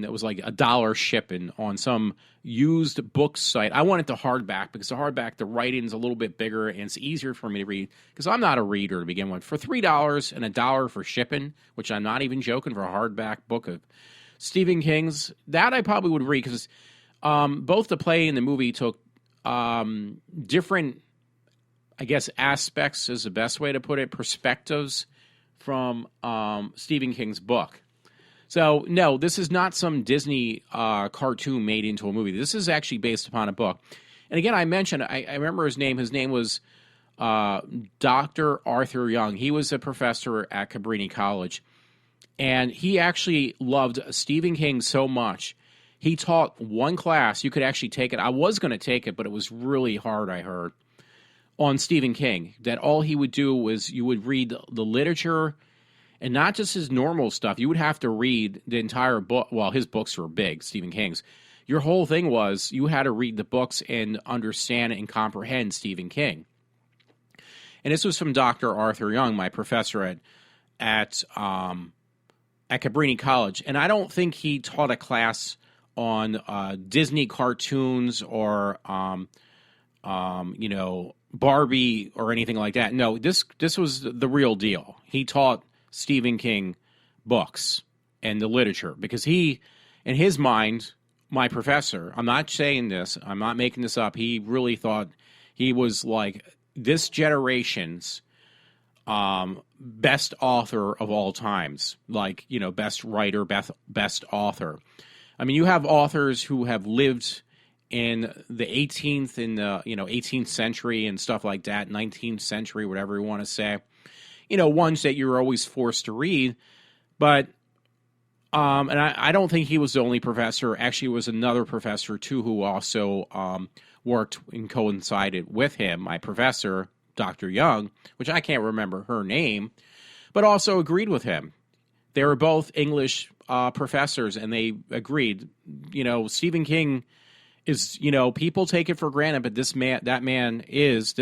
it was like $1 shipping on some used book site. I wanted the hardback because the hardback, the writing's a little bit bigger and it's easier for me to read because I'm not a reader to begin with. For $3 and $1 for shipping, which I'm not even joking, for a hardback book of Stephen King's, that I probably would read because both the play and the movie took different, I guess, aspects is the best way to put it, perspectives from Stephen King's book. So, no, this is not some Disney cartoon made into a movie. This is actually based upon a book. And again, I mentioned, I remember his name. His name was Dr. Arthur Young. He was a professor at Cabrini College. And he actually loved Stephen King so much. He taught one class. You could actually take it. I was going to take it, but it was really hard, I heard, on Stephen King. That all he would do was you would read the literature, and not just his normal stuff. You would have to read the entire book. Well, his books were big, Stephen King's. Your whole thing was you had to read the books and understand and comprehend Stephen King. And this was from Dr. Arthur Young, my professor at Cabrini College. And I don't think he taught a class on Disney cartoons or, Barbie or anything like that. No, this was the real deal. He taught Stephen King books and the literature because he, in his mind, my professor, I'm not saying this, I'm not making this up, he really thought he was like this generation's best author of all times, like, best writer, best author. I mean, you have authors who have lived in the 18th and 18th century and stuff like that, 19th century, whatever you want to say. Ones that you're always forced to read. But, and I don't think he was the only professor. Actually, it was another professor, too, who also worked and coincided with him, my professor, Dr. Young, which I can't remember her name, but also agreed with him. They were both English professors, and they agreed. Stephen King is, people take it for granted, but this man is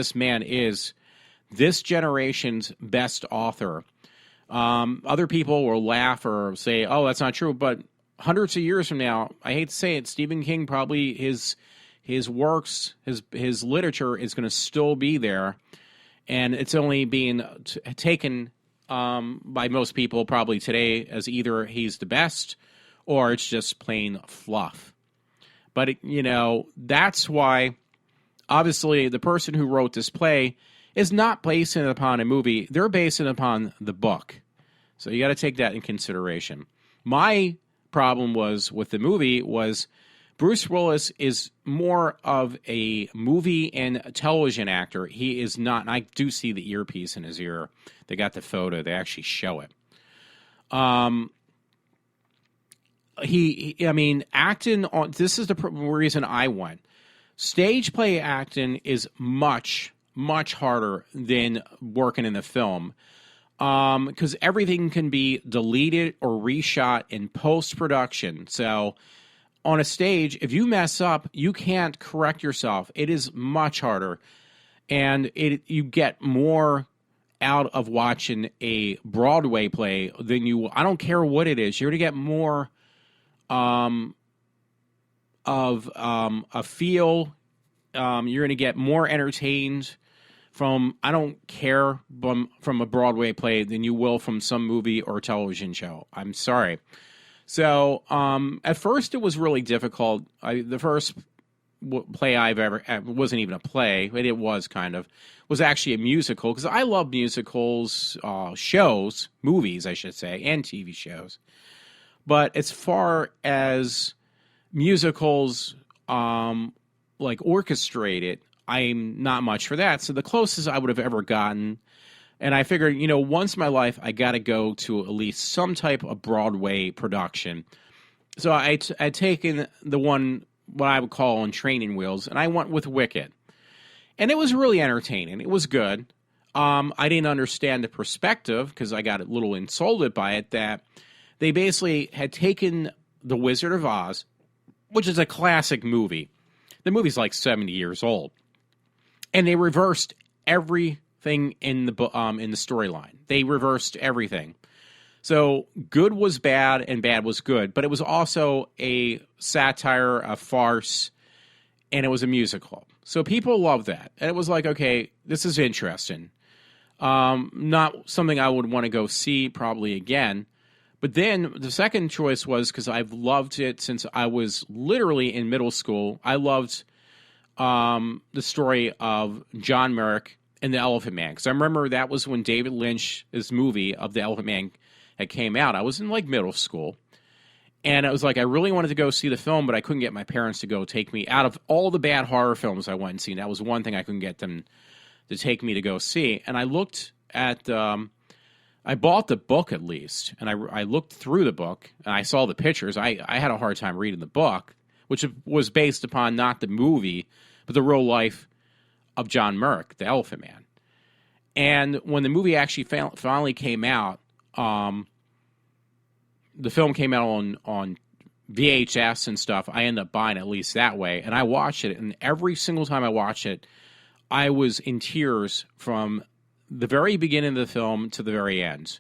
this generation's best author. Other people will laugh or say, oh, that's not true. But hundreds of years from now, I hate to say it, Stephen King probably, his works, his literature is going to still be there. And it's only being taken by most people probably today as either he's the best or it's just plain fluff. But, that's why, obviously, the person who wrote this play is not basing it upon a movie. They're basing it upon the book. So you got to take that in consideration. My problem was with the movie was Bruce Willis is more of a movie and television actor. He is not, and I do see the earpiece in his ear. They got the photo. They actually show it. Acting on, this is the reason I went. Stage play acting is much harder than working in the film because everything can be deleted or reshot in post-production. So on a stage, if you mess up, you can't correct yourself. It is much harder, and you get more out of watching a Broadway play than you, I don't care what it is, you're going to get more of a feel. You're going to get more entertained from, I don't care, from a Broadway play than you will from some movie or television show. I'm sorry. So at first it was really difficult. The first play I've ever, it wasn't even a play, but it was kind of, was actually a musical, because I love musicals, shows, movies, I should say, and TV shows. But as far as musicals, like orchestrated, I'm not much for that. So the closest I would have ever gotten, and I figured, once in my life, I got to go to at least some type of Broadway production. So I'd taken the one what I would call on training wheels, and I went with Wicked. And it was really entertaining. It was good. I didn't understand the perspective because I got a little insulted by it that they basically had taken The Wizard of Oz, which is a classic movie. The movie's like 70 years old. And they reversed everything in the storyline. They reversed everything. So good was bad and bad was good. But it was also a satire, a farce, and it was a musical. So people loved that. And it was like, okay, this is interesting. Not something I would want to go see probably again. But then the second choice was, because I've loved it since I was literally in middle school, I loved the story of John Merrick and the Elephant Man. Because I remember that was when David Lynch's movie of the Elephant Man had came out. I was in like middle school. And it was like I really wanted to go see the film, but I couldn't get my parents to go take me. Out of all the bad horror films I went and seen, that was one thing I couldn't get them to take me to go see. And I looked at, I bought the book at least, and I looked through the book, and I saw the pictures. I had a hard time reading the book, which was based upon not the movie, but the real life of John Merrick, the Elephant Man. And when the movie actually finally came out, the film came out on VHS and stuff. I ended up buying it at least that way, and I watched it, and every single time I watched it, I was in tears from the very beginning of the film to the very end.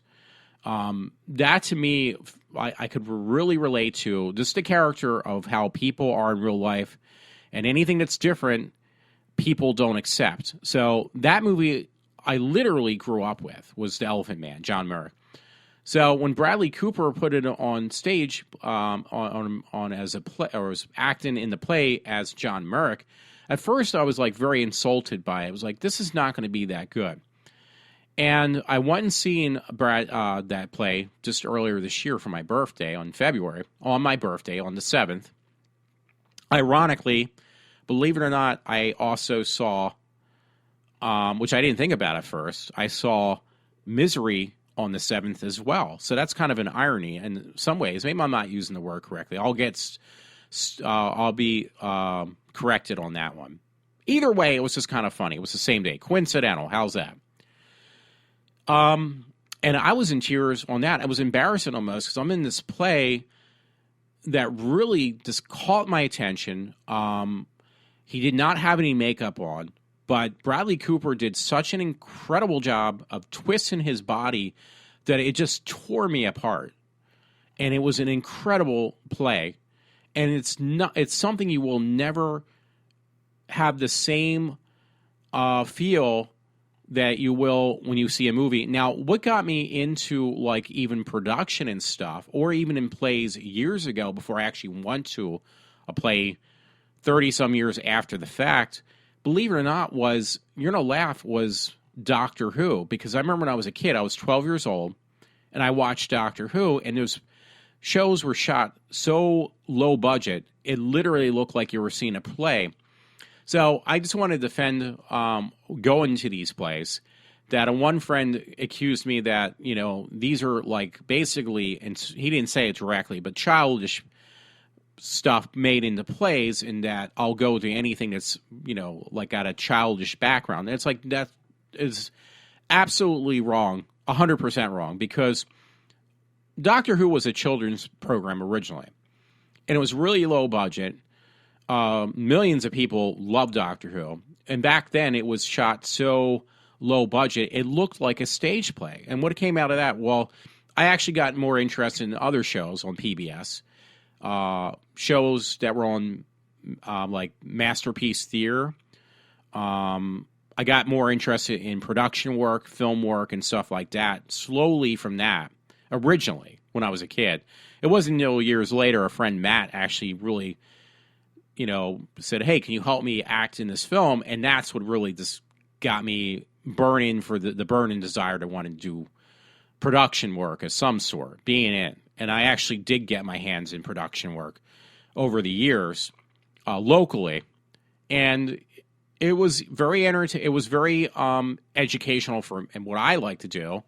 That to me, I could really relate to just the character of how people are in real life, and anything that's different, people don't accept. So that movie I literally grew up with was The Elephant Man, John Merrick. So when Bradley Cooper put it on stage on as a play, or was acting in the play as John Merrick, at first I was like very insulted by it. I was like, this is not going to be that good. And I went and seen that play just earlier this year for my birthday on my birthday on the 7th. Ironically, believe it or not, I also saw, which I didn't think about at first, I saw Misery on the 7th as well. So that's kind of an irony in some ways. Maybe I'm not using the word correctly. I'll be corrected on that one. Either way, it was just kind of funny. It was the same day. Coincidental. How's that? And I was in tears on that. It was embarrassing almost because I'm in this play that really just caught my attention. He did not have any makeup on, but Bradley Cooper did such an incredible job of twisting his body that it just tore me apart. And it was an incredible play. And it's something you will never have the same feel that you will when you see a movie. Now, what got me into like even production and stuff, or even in plays years ago before I actually went to a play 30-some years after the fact, believe it or not, was, you're going to laugh, was Doctor Who. Because I remember when I was a kid, I was 12 years old, and I watched Doctor Who, and those shows were shot so low budget, it literally looked like you were seeing a play. So I just want to defend going to these plays. That one friend accused me that, these are like basically, and he didn't say it directly, but childish stuff made into plays, and that I'll go to anything that's, like got a childish background. And it's like, that is absolutely wrong, 100% wrong, because Doctor Who was a children's program originally, and it was really low budget. Millions of people loved Doctor Who, and back then it was shot so low budget, it looked like a stage play. And what came out of that? Well, I actually got more interested in other shows on PBS, shows that were on like Masterpiece Theater. I got more interested in production work, film work, and stuff like that slowly from that, originally, when I was a kid. It wasn't until years later a friend, Matt, actually really said, hey, can you help me act in this film? And that's what really just got me burning for the burning desire to want to do production work of some sort, being in. And I actually did get my hands in production work over the years, locally. And it was very it was very educational for and what I like to do,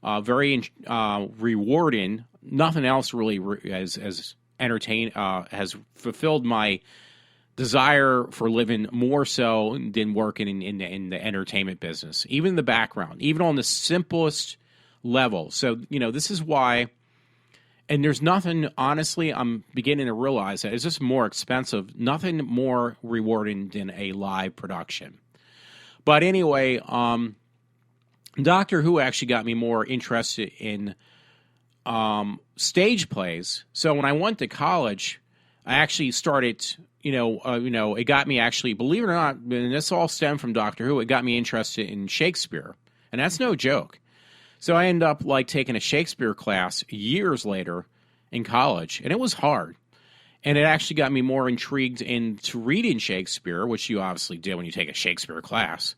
very rewarding. Nothing else really has entertained, has fulfilled my desire for living more so than working in the entertainment business, even in the background, even on the simplest level. So, this is why, and there's nothing, honestly, I'm beginning to realize that it's just more expensive, nothing more rewarding than a live production. But anyway, Doctor Who actually got me more interested in stage plays. So when I went to college, I actually started, it got me actually, believe it or not, and this all stemmed from Doctor Who, it got me interested in Shakespeare. And that's no joke. So I ended up taking a Shakespeare class years later in college, and it was hard. And it actually got me more intrigued into reading Shakespeare, which you obviously did when you take a Shakespeare class.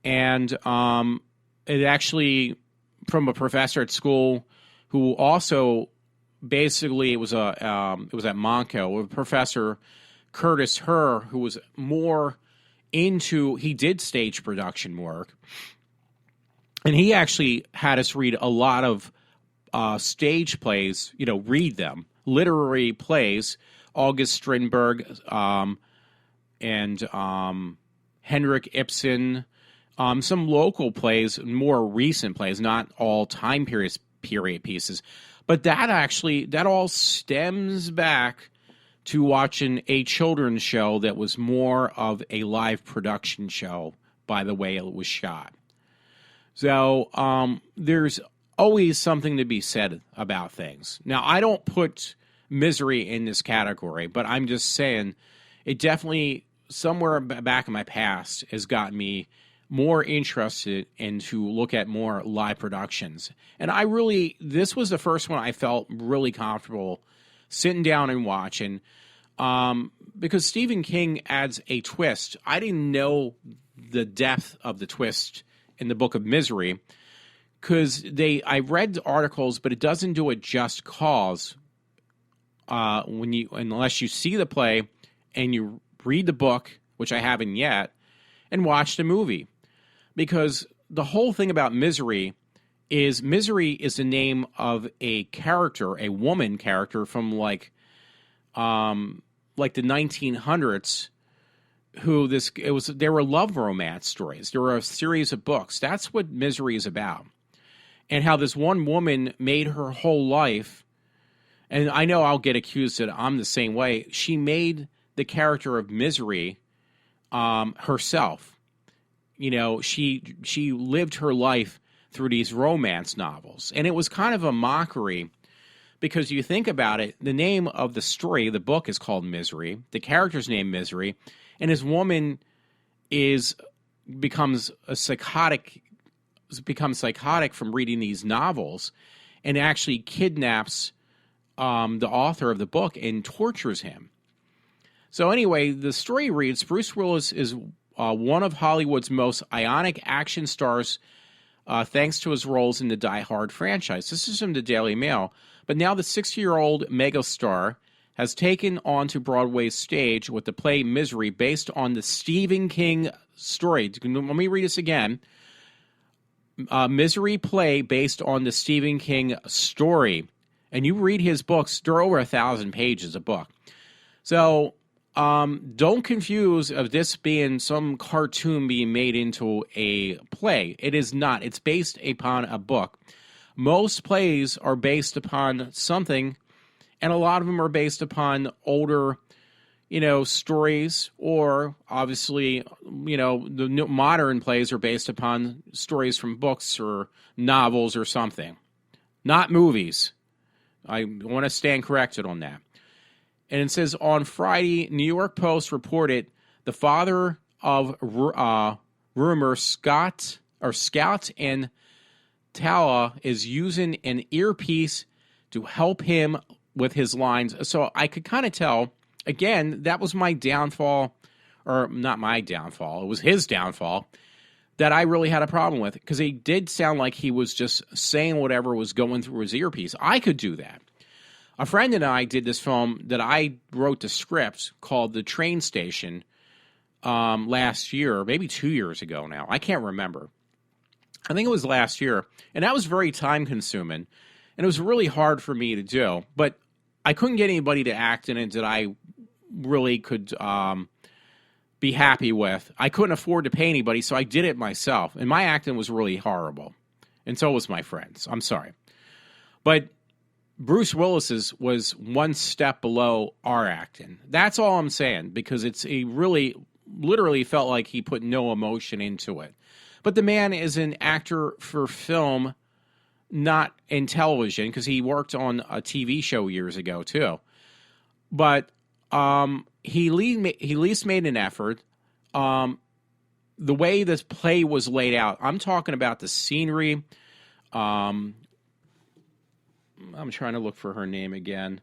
And it actually, from a professor at school who also basically, it was at Monco, Professor Curtis Herr, who was more into, he did stage production work. And he actually had us read a lot of stage plays, read them, literary plays, August Strindberg and Henrik Ibsen, some local plays, more recent plays, not all time period pieces. But that all stems back to watching a children's show that was more of a live production show by the way it was shot. So there's always something to be said about things. Now, I don't put Misery in this category, but I'm just saying it definitely, somewhere back in my past, has gotten me more interested in to look at more live productions. And this was the first one I felt really comfortable sitting down and watching, because Stephen King adds a twist. I didn't know the depth of the twist in the Book of Misery, because I read the articles, but it doesn't do it just cause unless you see the play and you read the book, which I haven't yet, and watch the movie. Because the whole thing about Misery is the name of a character, a woman character from the 1900s, they were love romance stories. There were a series of books. That's what Misery is about. And how this one woman made her whole life, and I know I'll get accused that I'm the same way, she made the character of Misery herself. She lived her life through these romance novels. And it was kind of a mockery, because you think about it, the name of the story, the book, is called Misery. The character's name Misery. And this woman becomes psychotic from reading these novels, and actually kidnaps the author of the book and tortures him. So anyway, the story reads, Bruce Willis is one of Hollywood's most iconic action stars, thanks to his roles in the Die Hard franchise. This is from the Daily Mail. But now the 60-year-old megastar has taken onto Broadway's stage with the play Misery, based on the Stephen King story. Let me read this again. Misery play based on the Stephen King story. And you read his books, they're over 1,000 pages a book. So don't confuse of this being some cartoon being made into a play. It is not. It's based upon a book. Most plays are based upon something, and a lot of them are based upon older, stories, or obviously, the modern plays are based upon stories from books or novels or something, not movies. I want to stand corrected on that. And it says, on Friday, New York Post reported the father of rumor Scout and Tala is using an earpiece to help him with his lines. So I could kind of tell, again, that was my downfall, or not my downfall, it was his downfall, that I really had a problem with, because he did sound like he was just saying whatever was going through his earpiece. I could do that. A friend and I did this film that I wrote the script, called The Train Station, last year, maybe 2 years ago now. I can't remember. I think it was last year. And that was very time-consuming. And it was really hard for me to do. But I couldn't get anybody to act in it that I really could be happy with. I couldn't afford to pay anybody, so I did it myself. And my acting was really horrible. And so was my friends. I'm sorry. But Bruce Willis's was one step below our acting. That's all I'm saying, because he really, literally felt like he put no emotion into it. But the man is an actor for film, not in television, because he worked on a TV show years ago, too. But he at least made an effort. The way this play was laid out, I'm talking about the scenery. I'm trying to look for her name again.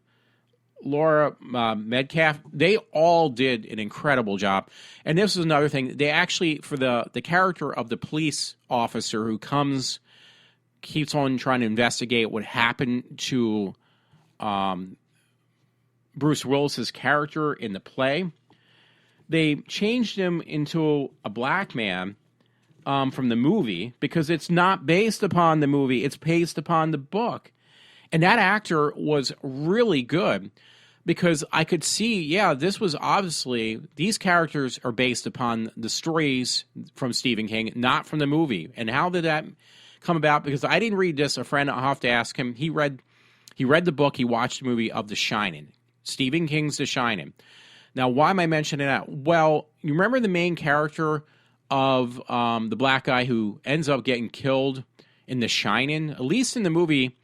Laura Metcalf. They all did an incredible job. And this is another thing. They actually, for the character of the police officer who keeps on trying to investigate what happened to Bruce Willis's character in the play, they changed him into a black man from the movie, because it's not based upon the movie. It's based upon the book. And that actor was really good, because I could see, this was obviously, these characters are based upon the stories from Stephen King, not from the movie. And how did that come about? Because I didn't read this. A friend, I'll have to ask him. He read the book. He watched the movie of The Shining. Stephen King's The Shining. Now, why am I mentioning that? Well, you remember the main character of the black guy who ends up getting killed in The Shining? At least in the movie.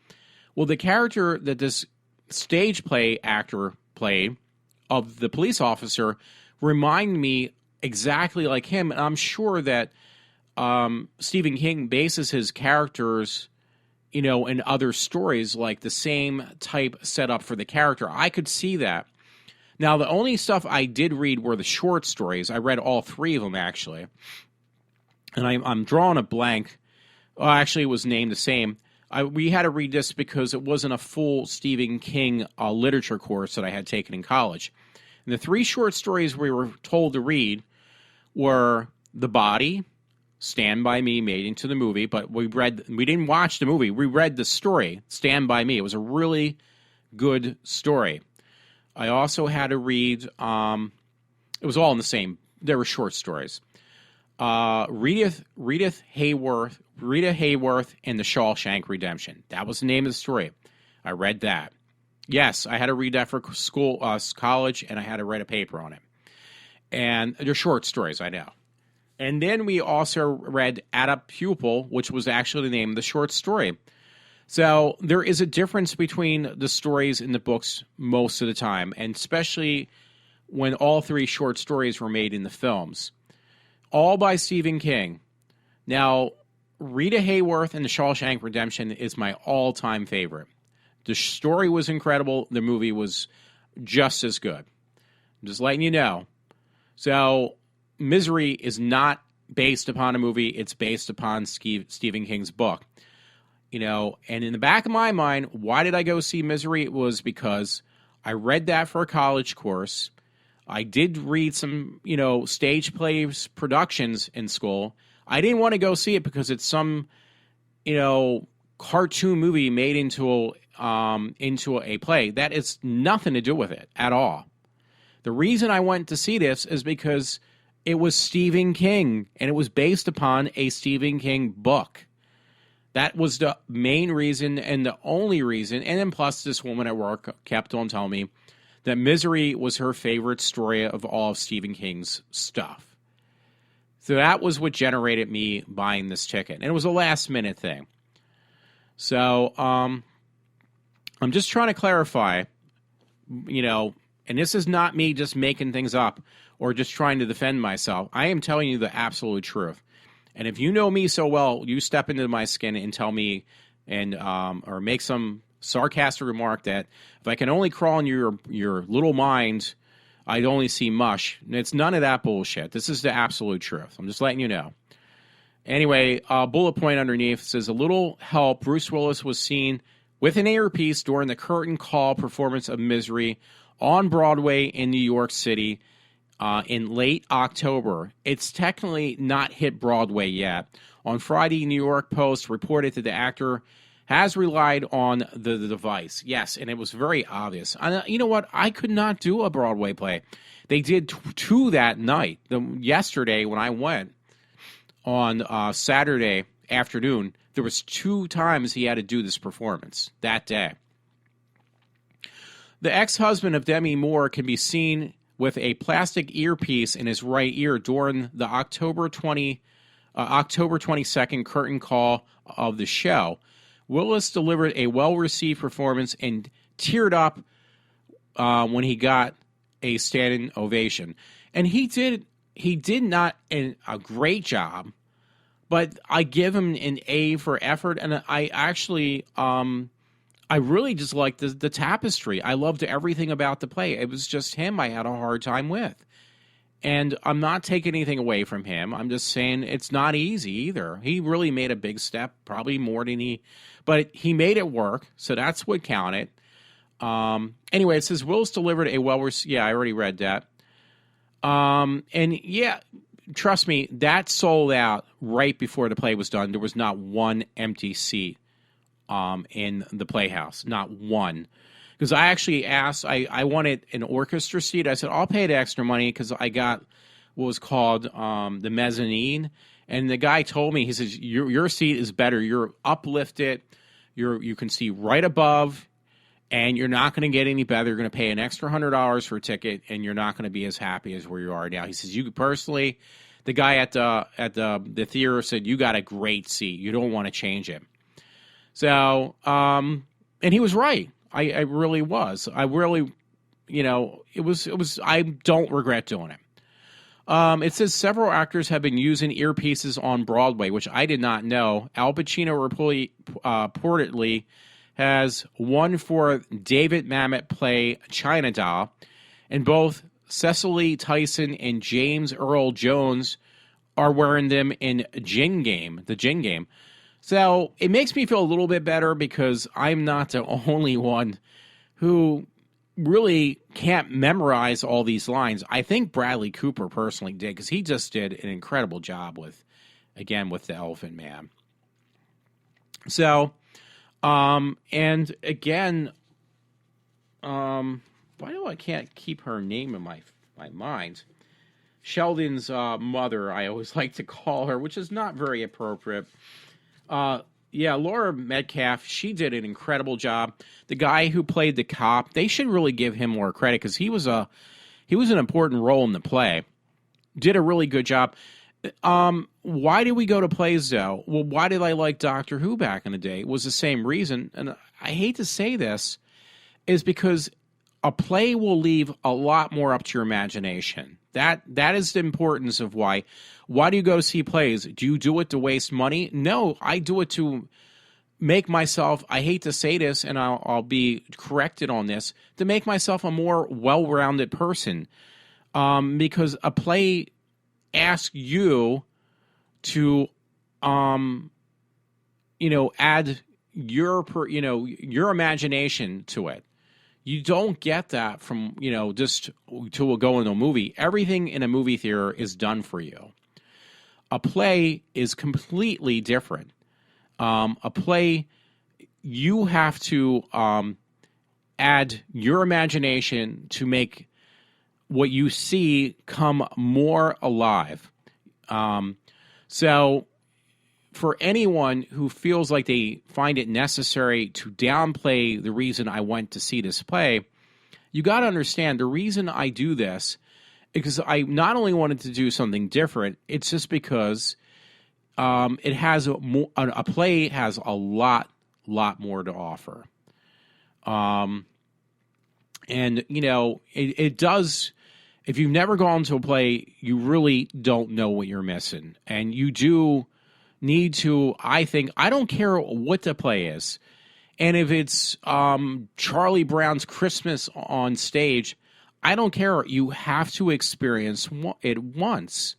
Well, the character that this stage play actor played of the police officer reminded me exactly like him. And I'm sure that Stephen King bases his characters, in other stories, like the same type setup for the character. I could see that. Now, the only stuff I did read were the short stories. I read all three of them, actually. And I'm drawing a blank. Well, actually, it was named the same. We had to read this because it wasn't a full Stephen King literature course that I had taken in college. And the three short stories we were told to read were The Body, Stand By Me, made into the movie, but we didn't watch the movie. We read the story, Stand By Me. It was a really good story. I also had to read, it was all in the same, they were short stories. Rita Hayworth and the Shawshank Redemption. That was the name of the story. I read that. Yes, I had to read that for school, college, and I had to write a paper on it. And they're short stories, I know. And then we also read Add Up Pupil, which was actually the name of the short story. So there is a difference between the stories in the books most of the time, and especially when all three short stories were made in the films. All by Stephen King. Now, Rita Hayworth and The Shawshank Redemption is my all-time favorite. The story was incredible. The movie was just as good. I'm just letting you know. So, Misery is not based upon a movie. It's based upon Stephen King's book. And in the back of my mind, why did I go see Misery? It was because I read that for a college course. I did read some, stage plays productions in school. I didn't want to go see it because it's some, cartoon movie made into a play. That is nothing to do with it at all. The reason I went to see this is because it was Stephen King, and it was based upon a Stephen King book. That was the main reason and the only reason. And then plus this woman at work kept on telling me that Misery was her favorite story of all of Stephen King's stuff. So that was what generated me buying this ticket. And it was a last-minute thing. So I'm just trying to clarify, and this is not me just making things up or just trying to defend myself. I am telling you the absolute truth. And if you know me so well, you step into my skin and tell me and or make some sarcastic remark that if I can only crawl in your little mind, I'd only see mush. It's none of that bullshit. This is the absolute truth. I'm just letting you know. Anyway, bullet point underneath says, a little help. Bruce Willis was seen with an earpiece during the curtain call performance of Misery on Broadway in New York City in late October. It's technically not hit Broadway yet. On Friday, New York Post reported that the actor has relied on the device. Yes, and it was very obvious. You know what? I could not do a Broadway play. They did two that night. Yesterday when I went on Saturday afternoon, there was 2 times he had to do this performance that day. The ex-husband of Demi Moore can be seen with a plastic earpiece in his right ear during the October 22nd curtain call of the show. Willis delivered a well-received performance and teared up when he got a standing ovation. And he did not a great job, but I give him an A for effort. And I actually, I really just liked the tapestry. I loved everything about the play. It was just him I had a hard time with. And I'm not taking anything away from him. I'm just saying it's not easy either. He really made a big step, probably more than but he made it work. So that's what counted. Anyway, it says Willis delivered a yeah, I already read that. And yeah, trust me, that sold out right before the play was done. There was not one empty seat in the Playhouse, not one. Because I actually asked, I wanted an orchestra seat. I said, I'll pay the extra money because I got what was called the mezzanine. And the guy told me, he says, your seat is better. You're uplifted. You can see right above, and you're not going to get any better. You're going to pay an extra $100 for a ticket, and you're not going to be as happy as where you are now. He says, you personally, the guy at the theater said, you got a great seat. You don't want to change it. So, and he was right. I really was. I really, it was, I don't regret doing it. It says several actors have been using earpieces on Broadway, which I did not know. Al Pacino reportedly has one for David Mamet play China Doll, and both Cecily Tyson and James Earl Jones are wearing them in the Gin Game. So it makes me feel a little bit better because I'm not the only one who really can't memorize all these lines. I think Bradley Cooper personally did because he just did an incredible job with the Elephant Man. So, and again, why do I can't keep her name in my mind? Sheldon's mother, I always like to call her, which is not very appropriate. Yeah, Laura Metcalf, she did an incredible job. The guy who played the cop, they should really give him more credit because he was an important role in the play. Did a really good job. Why did we go to plays, though? Well, why did I like Doctor Who back in the day? It was the same reason, and I hate to say this, is because a play will leave a lot more up to your imagination. That is the importance of why. Why do you go to see plays? Do you do it to waste money? No, I do it to make myself, I hate to say this, and I'll be corrected on this, to make myself a more well-rounded person. Because a play asks you to, add your imagination to it. You don't get that from, just to go into a movie. Everything in a movie theater is done for you. A play is completely different. A play, you have to add your imagination to make what you see come more alive. So for anyone who feels like they find it necessary to downplay the reason I went to see this play, you got to understand the reason I do this is because I not only wanted to do something different, it's just because it has a play has a lot more to offer. And it does. If you've never gone to a play, you really don't know what you're missing, and you do need to. I don't care what the play is, and if it's Charlie Brown's Christmas on stage, I don't care. You have to experience it once.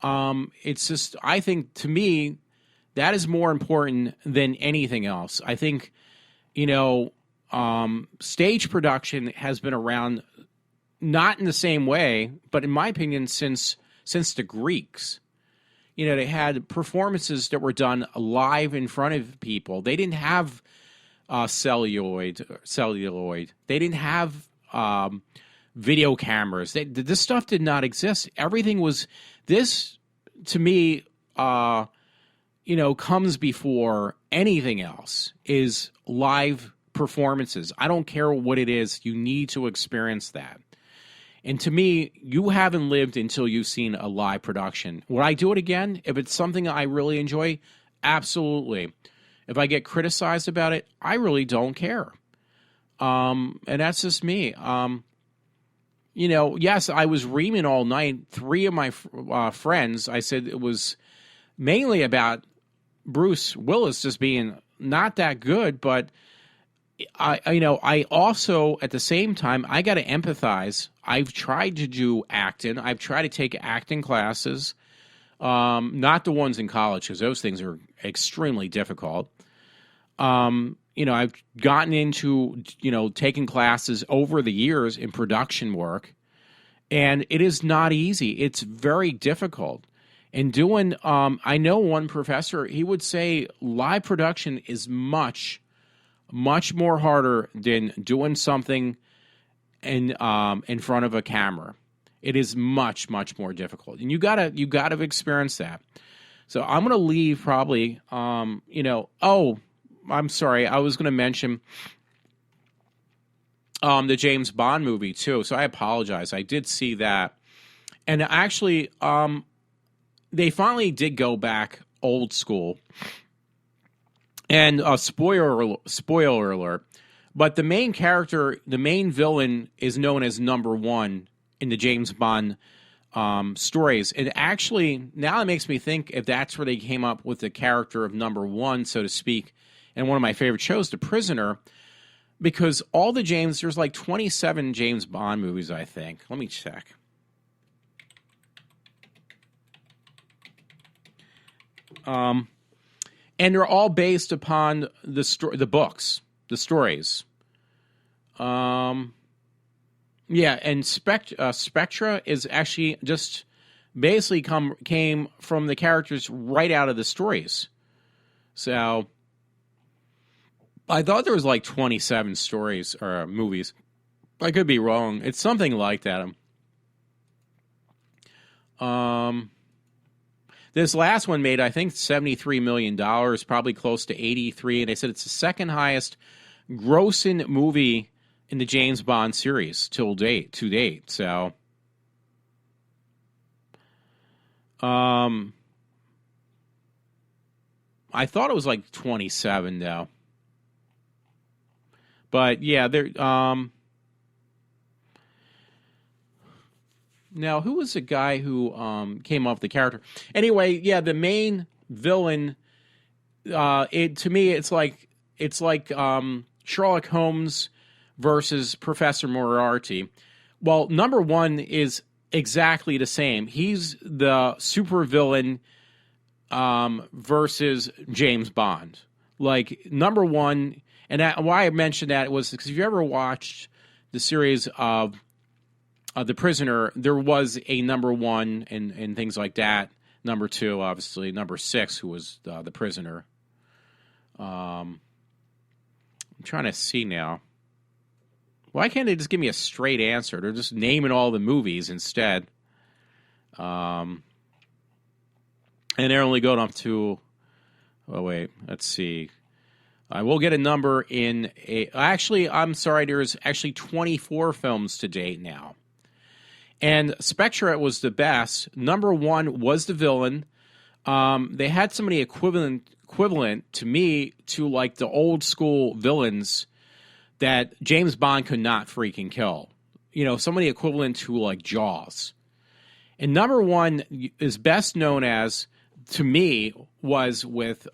It's just, I think, to me, that is more important than anything else. I think, stage production has been around, not in the same way, but in my opinion, since the Greeks. they had performances that were done live in front of people. They didn't have celluloid. They didn't have video cameras. This stuff did not exist. Everything was this to me. Comes before anything else is live performances. I don't care what it is. You need to experience that. And to me, you haven't lived until you've seen a live production. Would I do it again? If it's something I really enjoy, absolutely. If I get criticized about it, I really don't care. And that's just me. Yes, I was reaming all night. 3 of my friends, I said it was mainly about Bruce Willis just being not that good, but I also, at the same time, I got to empathize. I've tried to do acting. I've tried to take acting classes, not the ones in college, because those things are extremely difficult. I've gotten into, taking classes over the years in production work, and it is not easy. It's very difficult. And doing, I know one professor, he would say live production is much more harder than doing something in front of a camera. It is much more difficult, and you gotta experience that. So I'm gonna leave probably. Oh, I'm sorry, I was gonna mention the James Bond movie too. So I apologize. I did see that, and actually, they finally did go back old school. And spoiler alert, but the main character, the main villain, is known as Number One in the James Bond stories. And actually, now it makes me think if that's where they came up with the character of Number One, so to speak, in one of my favorite shows, The Prisoner, because all the there's like 27 James Bond movies, I think. Let me check. And they're all based upon the books, the stories. And Spectra is actually just basically came from the characters right out of the stories. So I thought there was like 27 stories or movies. I could be wrong. It's something like that. This last one made, I think, $73 million, probably close to 83, and they said it's the second highest grossing movie in the James Bond series to date. So, I thought it was like 27 though, but yeah, they're Now, who was the guy who came up with the character? Anyway, yeah, the main villain. To me, it's like Sherlock Holmes versus Professor Moriarty. Well, Number One is exactly the same. He's the supervillain versus James Bond. Like Number One, and why I mentioned that was because if you ever watched the series of The Prisoner, there was a Number One and things like that. Number Two, obviously. Number Six, who was the prisoner. I'm trying to see now. Why can't they just give me a straight answer? They're just naming all the movies instead. And they're only going up to... Oh, wait. Let's see. I will get a number in... Actually, I'm sorry. There's actually 24 films to date now. And Spectra was the best. Number One was the villain. They had somebody equivalent to me to like the old school villains that James Bond could not freaking kill. You know, somebody equivalent to like Jaws. And Number One is best known as, to me, was with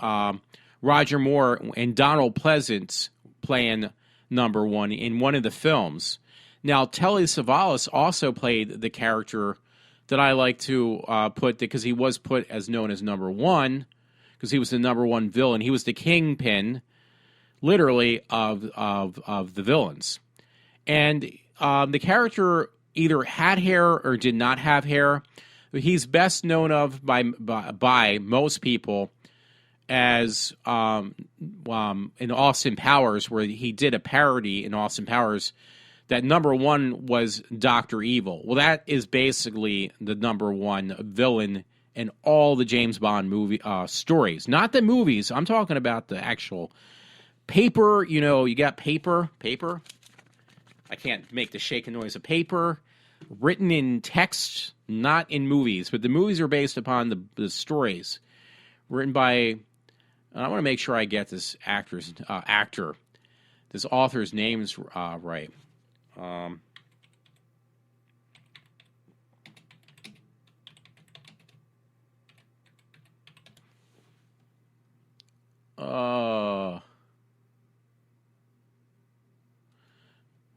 Roger Moore and Donald Pleasance playing Number One in one of the films. Now, Telly Savalas also played the character that I like to put, because he was put as known as Number One, because he was the Number One villain. He was the kingpin, literally, of the villains. And the character either had hair or did not have hair, He's best known of by most people as in Austin Powers, where he did a parody in Austin Powers that number one was Dr. Evil. Well, that is basically the number one villain in all the James Bond movie stories. Not the movies. I'm talking about the actual paper. You know, you got paper. I can't make the shaking noise of paper. Written in text, not in movies. But the movies are based upon the stories. Written by... I want to make sure I get this this author's names right.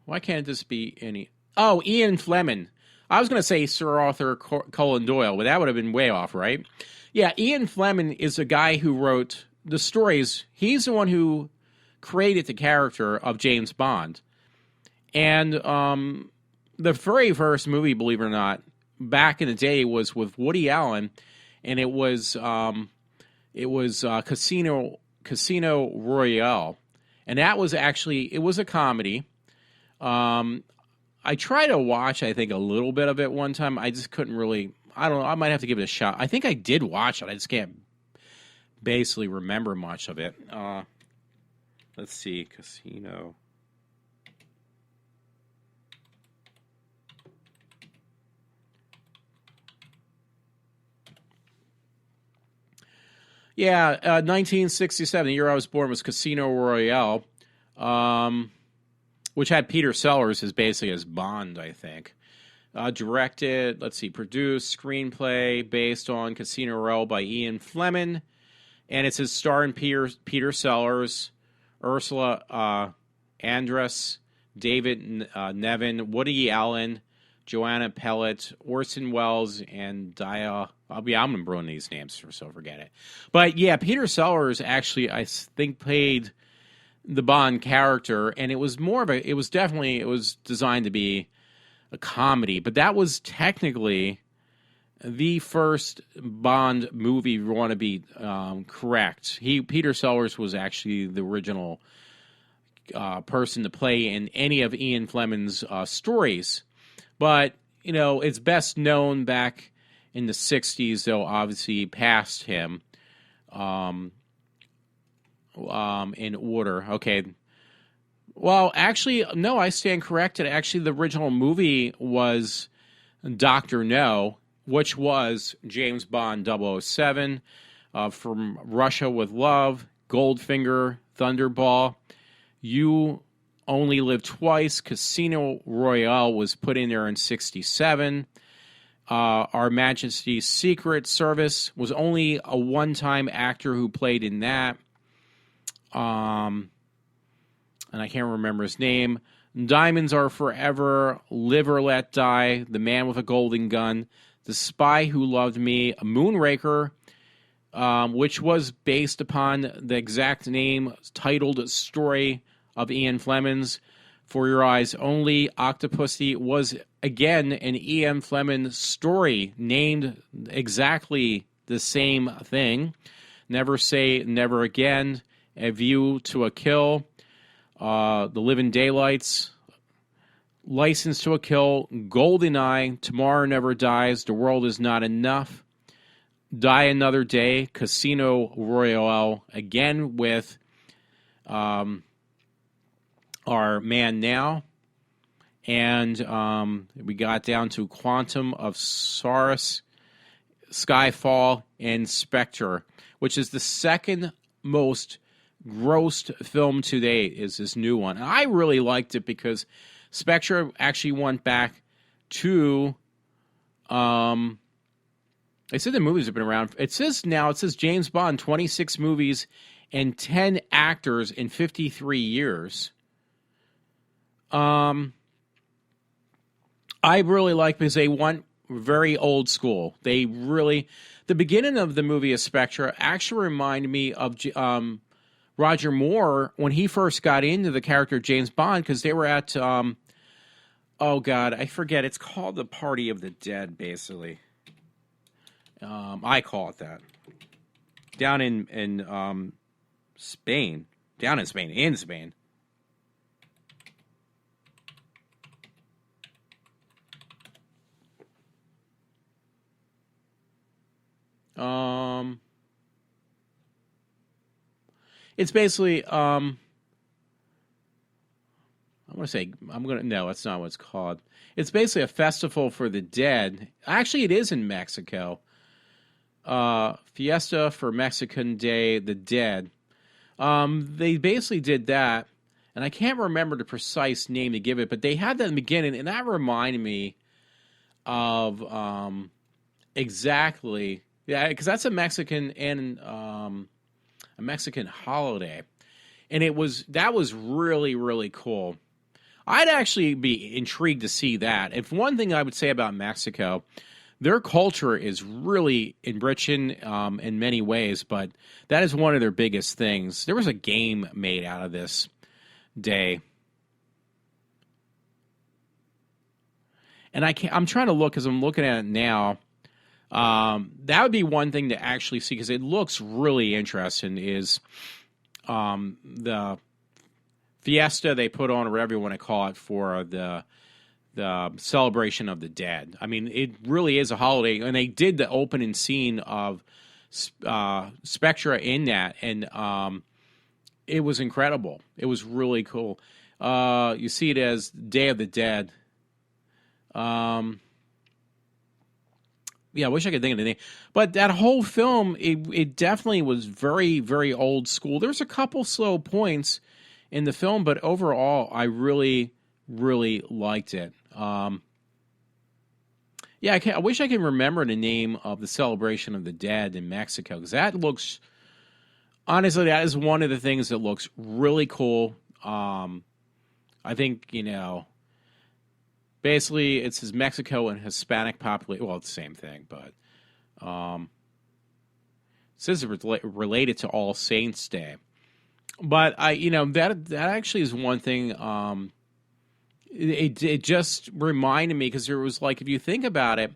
Why can't this be any... Oh, Ian Fleming. I was going to say Sir Arthur Conan Doyle, but that would have been way off, right? Yeah, Ian Fleming is a guy who wrote the stories. He's the one who created the character of James Bond. And the very first movie, believe it or not, back in the day was with Woody Allen, and it was Casino Royale. And that was actually, it was a comedy. I tried to watch, I think, a little bit of it one time. I just couldn't really, I don't know, I might have to give it a shot. I think I did watch it. I just can't basically remember much of it. Let's see, Casino. Yeah, 1967, the year I was born, was Casino Royale, which had Peter Sellers as basically as Bond, I think. Directed, produced, screenplay based on Casino Royale by Ian Fleming. And it's his starring Peter Sellers, Ursula Andress, David Nevin, Woody Allen, Joanna Pellett, Orson Welles, and I'm going to ruin these names, so forget it. But yeah, Peter Sellers actually, I think, played the Bond character, and it was it was designed to be a comedy, but that was technically the first Bond movie, if you want to be correct. Peter Sellers was actually the original person to play in any of Ian Fleming's stories. But, you know, it's best known back in the 60s, though, obviously past him in order. Okay. Well, actually, no, I stand corrected. Actually, the original movie was Dr. No, which was James Bond 007, From Russia with Love, Goldfinger, Thunderball, You Only Live Twice, Casino Royale was put in there in 67. Our Majesty's Secret Service was only a one-time actor who played in that. And I can't remember his name. Diamonds Are Forever, Live or Let Die, The Man with a Golden Gun, The Spy Who Loved Me, Moonraker, which was based upon the exact name, titled story of Ian Fleming's. For Your Eyes Only, Octopussy was, again, an Ian Fleming story, named exactly the same thing. Never Say Never Again, A View to a Kill, The Living Daylights, License to a Kill, GoldenEye, Tomorrow Never Dies, The World Is Not Enough, Die Another Day, Casino Royale, again with Our Man Now, and we got down to Quantum of Solace, Skyfall, and Spectre, which is the second most grossed film to date, is this new one. And I really liked it because Spectre actually went back to, they said the movies have been around. It says James Bond, 26 movies and 10 actors in 53 years. I really like because they went very old school. They really, the beginning of the movie of Spectre actually reminded me of Roger Moore when he first got into the character of James Bond, because they were at, oh God, I forget. It's called the Party of the Dead, basically. I call it that. Down in Spain. Down in Spain. In Spain. It's basically, no, that's not what it's called. It's basically a festival for the dead. Actually, it is in Mexico. Fiesta for Mexican Day, the Dead. They basically did that, and I can't remember the precise name to give it, but they had that in the beginning, and that reminded me of, exactly, yeah, because that's a Mexican and, a Mexican holiday, and that was really, really cool. I'd actually be intrigued to see that. If one thing I would say about Mexico, their culture is really enriching in many ways, but that is one of their biggest things. There was a game made out of this day, and I'm trying to look, because I'm looking at it now. That would be one thing to actually see, because it looks really interesting, is the fiesta they put on, or whatever you want to call it, for the celebration of the dead. I mean, it really is a holiday, and they did the opening scene of Spectra in that, and it was incredible. It was really cool. You see it as Day of the Dead. Yeah, I wish I could think of the name. But that whole film, it definitely was very, very old school. There's a couple slow points in the film, but overall, I really, really liked it. I wish I could remember the name of the celebration of the dead in Mexico, because that is one of the things that looks really cool. I think, basically, it says Mexico and Hispanic population. Well, it's the same thing, but it says it's related to All Saints Day. But that actually is one thing. It just reminded me, because there was, like, if you think about it,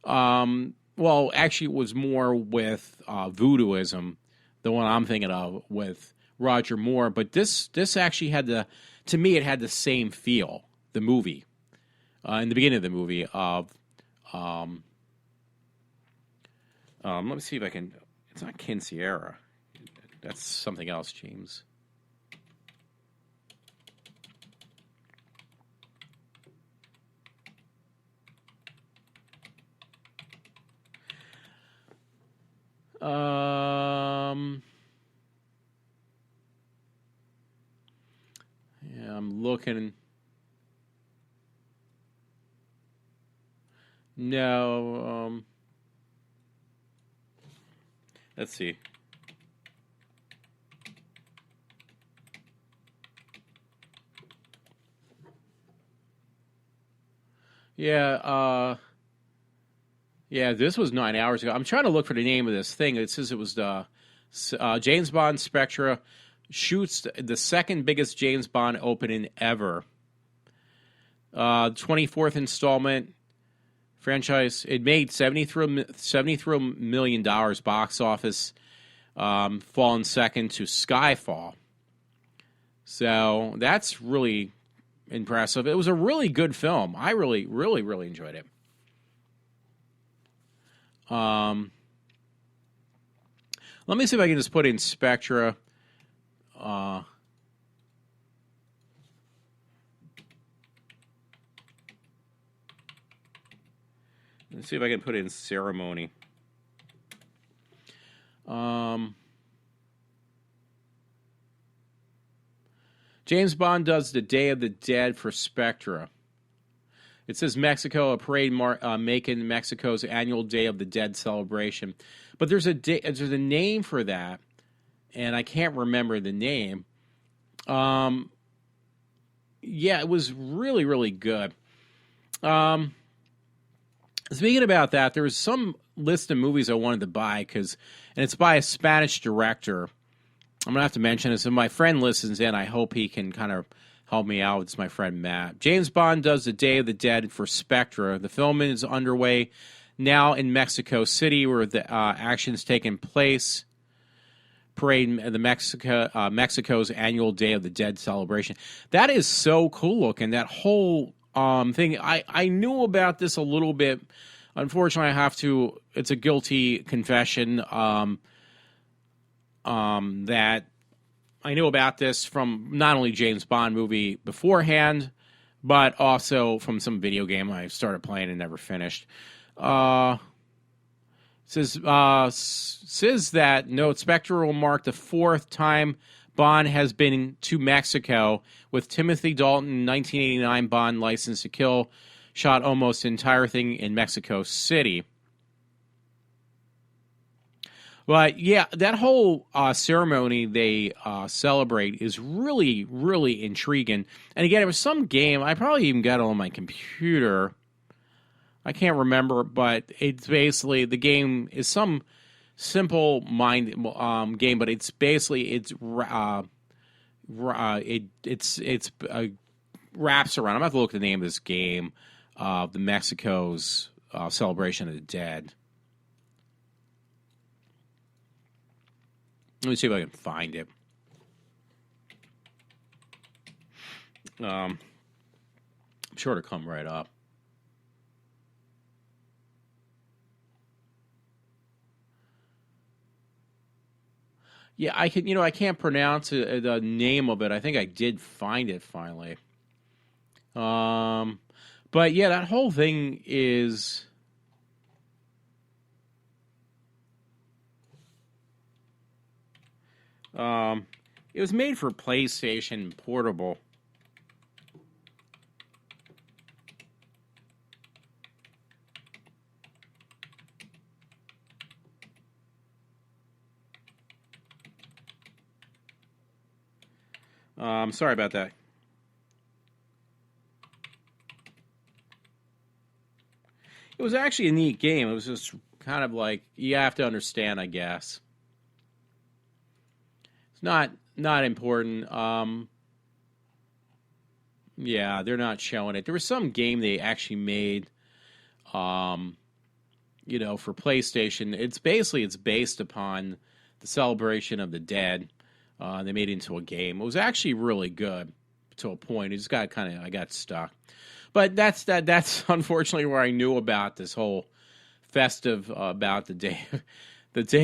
well, actually, it was more with voodooism, the one I'm thinking of with Roger Moore. But this actually to me, it had the same feel. The movie. In the beginning of the movie of, let me see if I can, it's not Quinceañera. That's something else, James. Yeah, I'm looking. No, let's see. Yeah, this was 9 hours ago. I'm trying to look for the name of this thing. It says it was the James Bond Spectra shoots the second biggest James Bond opening ever. 24th installment. Franchise, it made $73 million box office, falling second to Skyfall. So that's really impressive. It was a really good film. I really, really, really enjoyed it. Let me see if I can just put in Spectra. Let's see if I can put in ceremony. James Bond does the Day of the Dead for Spectra. It says Mexico, a parade making Mexico's annual Day of the Dead celebration. But there's a name for that, and I can't remember the name. Yeah, it was really, really good. Speaking about that, there was some list of movies I wanted to buy, and it's by a Spanish director. I'm going to have to mention this. If my friend listens in, I hope he can kind of help me out. It's my friend Matt. James Bond does the Day of the Dead for Spectra. The filming is underway now in Mexico City, where the action's taking place. Parade the Mexico's annual Day of the Dead celebration. That is so cool looking. That whole thing. I knew about this a little bit. Unfortunately, I have to. It's a guilty confession. That I knew about this from not only James Bond movie beforehand, but also from some video game I started playing and never finished. Says that note Spectre will mark the fourth time Bond has been to Mexico, with Timothy Dalton 1989 Bond License to Kill shot almost the entire thing in Mexico City. But yeah, that whole ceremony they celebrate is really, really intriguing. And again, it was some game. I probably even got it on my computer. I can't remember, but it's basically the game is some simple mind game, but it's basically wraps around. I'm gonna have to look at the name of this game, the Mexico's celebration of the dead. Let me see if I can find it. I'm sure it'll come right up. Yeah, I can't pronounce the name of it. I think I did find it finally. But yeah, that whole thing is. It was made for PlayStation Portable. Sorry about that. It was actually a neat game. It was just kind of like, you have to understand, I guess. It's not important. Yeah, they're not showing it. There was some game they actually made, for PlayStation. It's based upon the celebration of the dead. They made it into a game. It was actually really good to a point. It just I got stuck. But that's unfortunately where I knew about this whole festive about the Day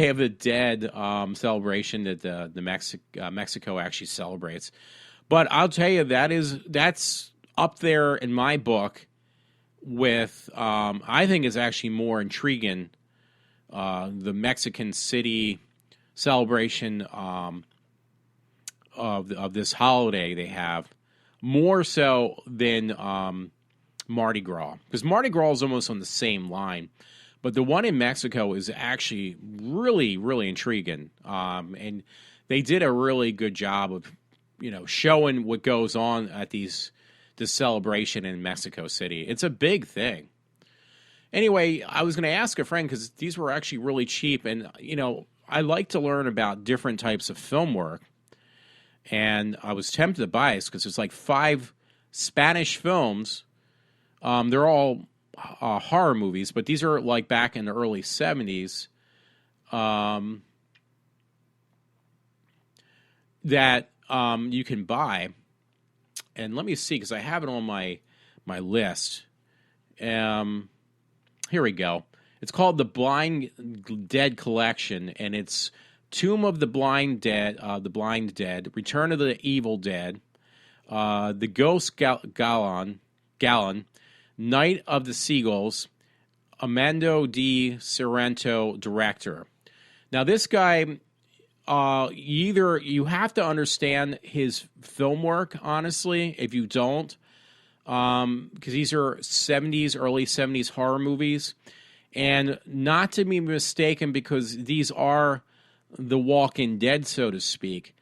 of the Dead celebration that the Mexico actually celebrates. But I'll tell you, that's up there in my book with I think is actually more intriguing, the Mexican City celebration of this holiday they have, more so than Mardi Gras, because Mardi Gras is almost on the same line, but the one in Mexico is actually really, really intriguing, and they did a really good job of showing what goes on at this celebration in Mexico City. It's a big thing. Anyway, I was going to ask a friend, because these were actually really cheap, and I like to learn about different types of film work. And I was tempted to buy this because it's like 5 Spanish films. They're all horror movies, but these are like back in the early 70s that you can buy. And let me see, because I have it on my list. Here we go. It's called The Blind Dead Collection, and it's Tomb of the Blind Dead, Return of the Evil Dead, The Ghost Gallon, Night of the Seagulls, Armando de Sorrento, director. Now, this guy, either you have to understand his film work, honestly. If you don't, because these are early 70s horror movies, and not to be mistaken, because these are The Walking Dead, so to speak.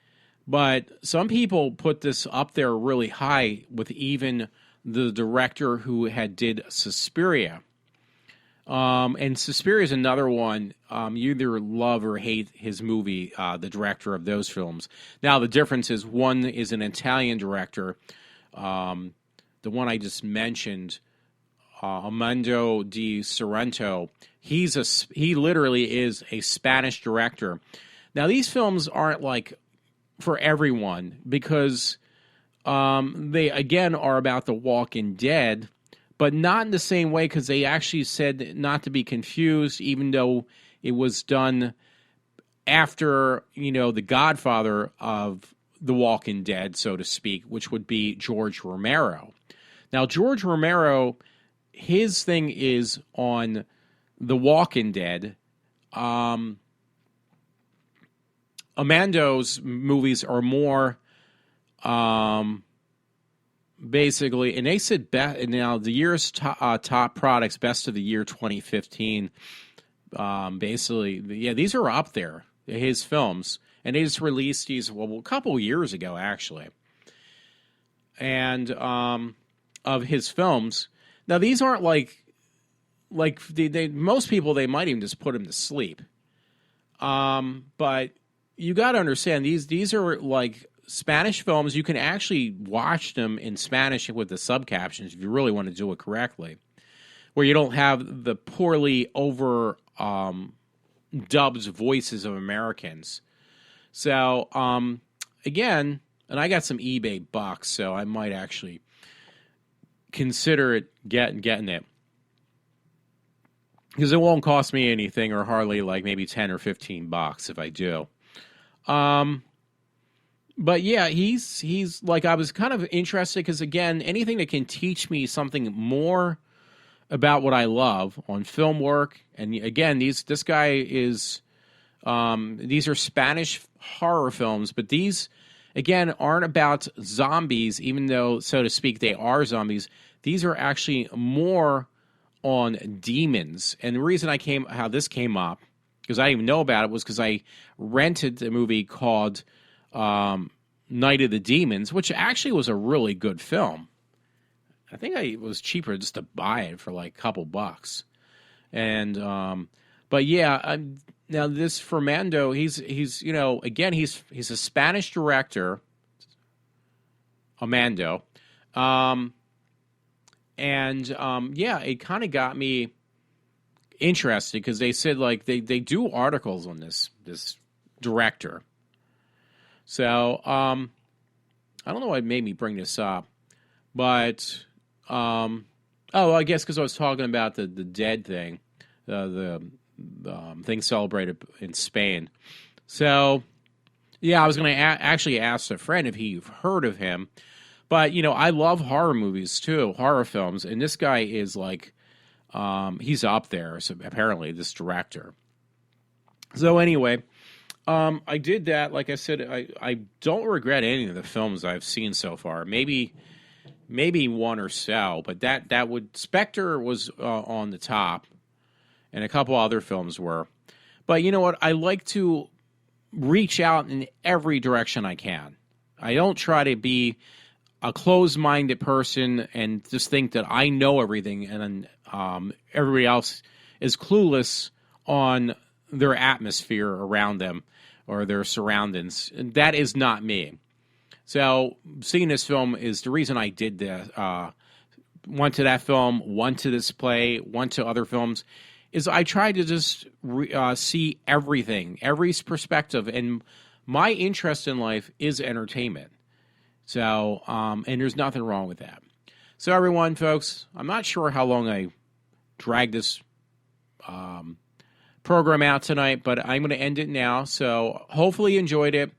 But some people put this up there really high with even the director who did Suspiria. And Suspiria is another one. You either love or hate his movie, the director of those films. Now, the difference is one is an Italian director. The one I just mentioned Armando de Sorrento. He literally is a Spanish director. Now, these films aren't like for everyone because they, again, are about The Walking Dead, but not in the same way because they actually said not to be confused, even though it was done after, the godfather of The Walking Dead, so to speak, which would be George Romero. Now, George Romero, his thing is on The Walking Dead. Amando's movies are more basically, and they said now the year's top products, best of the year 2015. Basically, yeah, these are up there, his films, and they just released these a couple years ago, actually, and of his films. Now, these aren't like they most people, they might even just put him to sleep, but you got to understand these are like Spanish films. You can actually watch them in Spanish with the subcaptions if you really want to do it correctly, where you don't have the poorly over dubbed voices of Americans. So, again, and I got some eBay bucks, so I might actually consider it getting it. Because it won't cost me anything, or hardly, like maybe 10 or 15 bucks if I do. But yeah, he's like, I was kind of interested because, again, anything that can teach me something more about what I love on film work. And again, this guy is, these are Spanish horror films, but these, again, aren't about zombies, even though, so to speak, they are zombies. These are actually more on demons. And the reason how this came up, because I didn't even know about it, was because I rented a movie called Night of the Demons, which actually was a really good film. I think it was cheaper just to buy it for like a couple bucks. And but yeah, now this Fernando, he's again, he's a Spanish director, Armando. Yeah, it kind of got me interested because they said like they do articles on this director. So I don't know what made me bring this up, but I guess because I was talking about the Dead thing, the thing celebrated in Spain. So yeah, I was going to actually ask a friend if he heard of him, but I love horror movies too, horror films, and this guy is like he's up there. So apparently, this director. So anyway. I did that. Like I said, I don't regret any of the films I've seen so far. Maybe one or so, but that would Spectre was on the top, and a couple other films were. But you know what? I like to reach out in every direction I can. I don't try to be a closed-minded person and just think that I know everything, and everybody else is clueless on their atmosphere around them or their surroundings. And that is not me. So seeing this film is the reason I did that. Went to that film, went to this play, went to other films, is I tried to just see everything, every perspective. And my interest in life is entertainment. So, and there's nothing wrong with that. So everyone, folks, I'm not sure how long I dragged this program out tonight, but I'm going to end it now. So hopefully you enjoyed it.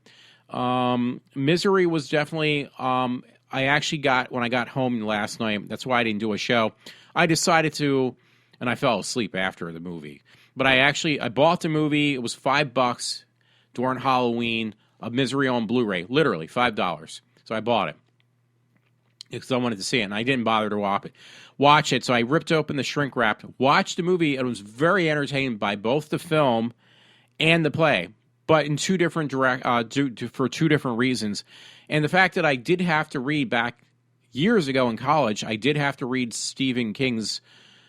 Misery was definitely, I actually got, when I got home last night, that's why I didn't do a show. I decided to, and I fell asleep after the movie, but I bought the movie. It was $5 during Halloween, of Misery on Blu-ray, literally $5. So I bought it because I wanted to see it, and I didn't bother to watch it. So I ripped open the shrink wrap, watched the movie, and was very entertained by both the film and the play, but in two different for two different reasons. And the fact that I did have to read back years ago in college, I did have to read Stephen King's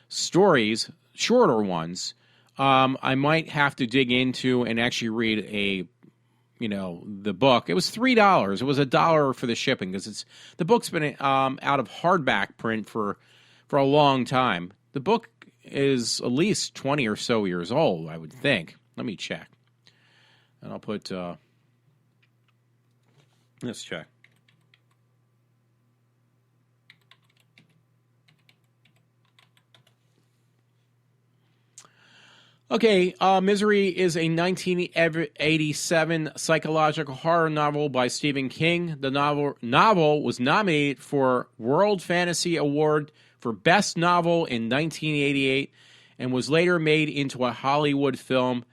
stories, shorter ones. I might have to dig into and actually read the book. It was $3. It was $1 for the shipping because the book's been out of hardback print for for a long time. The book is at least 20 or so years old, I would think. Let me check. And I'll put, let's check. Okay, Misery is a 1987 psychological horror novel by Stephen King. The novel was nominated for World Fantasy Award for Best Novel in 1988 and was later made into a Hollywood film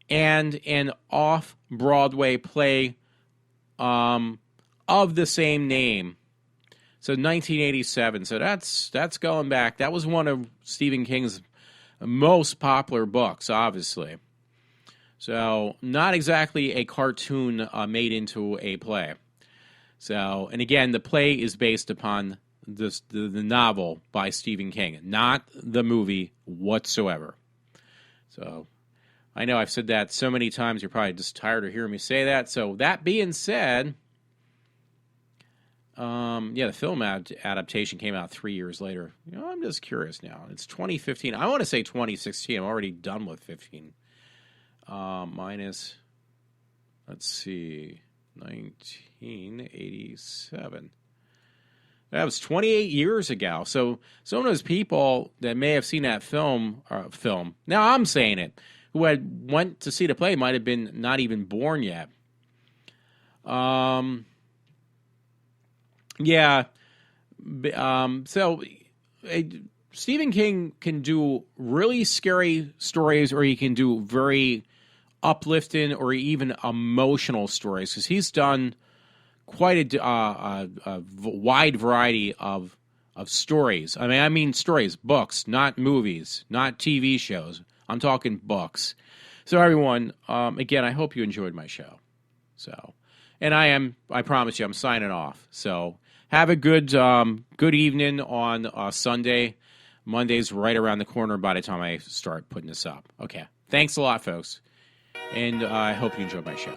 and an off-Broadway play of the same name. So 1987. So that's going back. That was one of Stephen King's most popular books, obviously. So, not exactly a cartoon made into a play. So, and again, the play is based upon the novel by Stephen King, not the movie whatsoever. So, I know I've said that so many times, you're probably just tired of hearing me say that. So, that being said, the film adaptation came out 3 years later. I'm just curious now. It's 2015. I want to say 2016. I'm already done with 15. Minus, let's see, 1987. That was 28 years ago. So some of those people that may have seen that film, now I'm saying it, who had went to see the play might have been not even born yet. Stephen King can do really scary stories, or he can do very uplifting or even emotional stories, because he's done quite a wide variety of stories. I mean stories, books, not movies, not TV shows. I'm talking books. So everyone, again, I hope you enjoyed my show. So, and I promise you, I'm signing off. So have a good evening on Sunday. Monday's right around the corner by the time I start putting this up. Okay. Thanks a lot, folks. And I hope you enjoyed my show.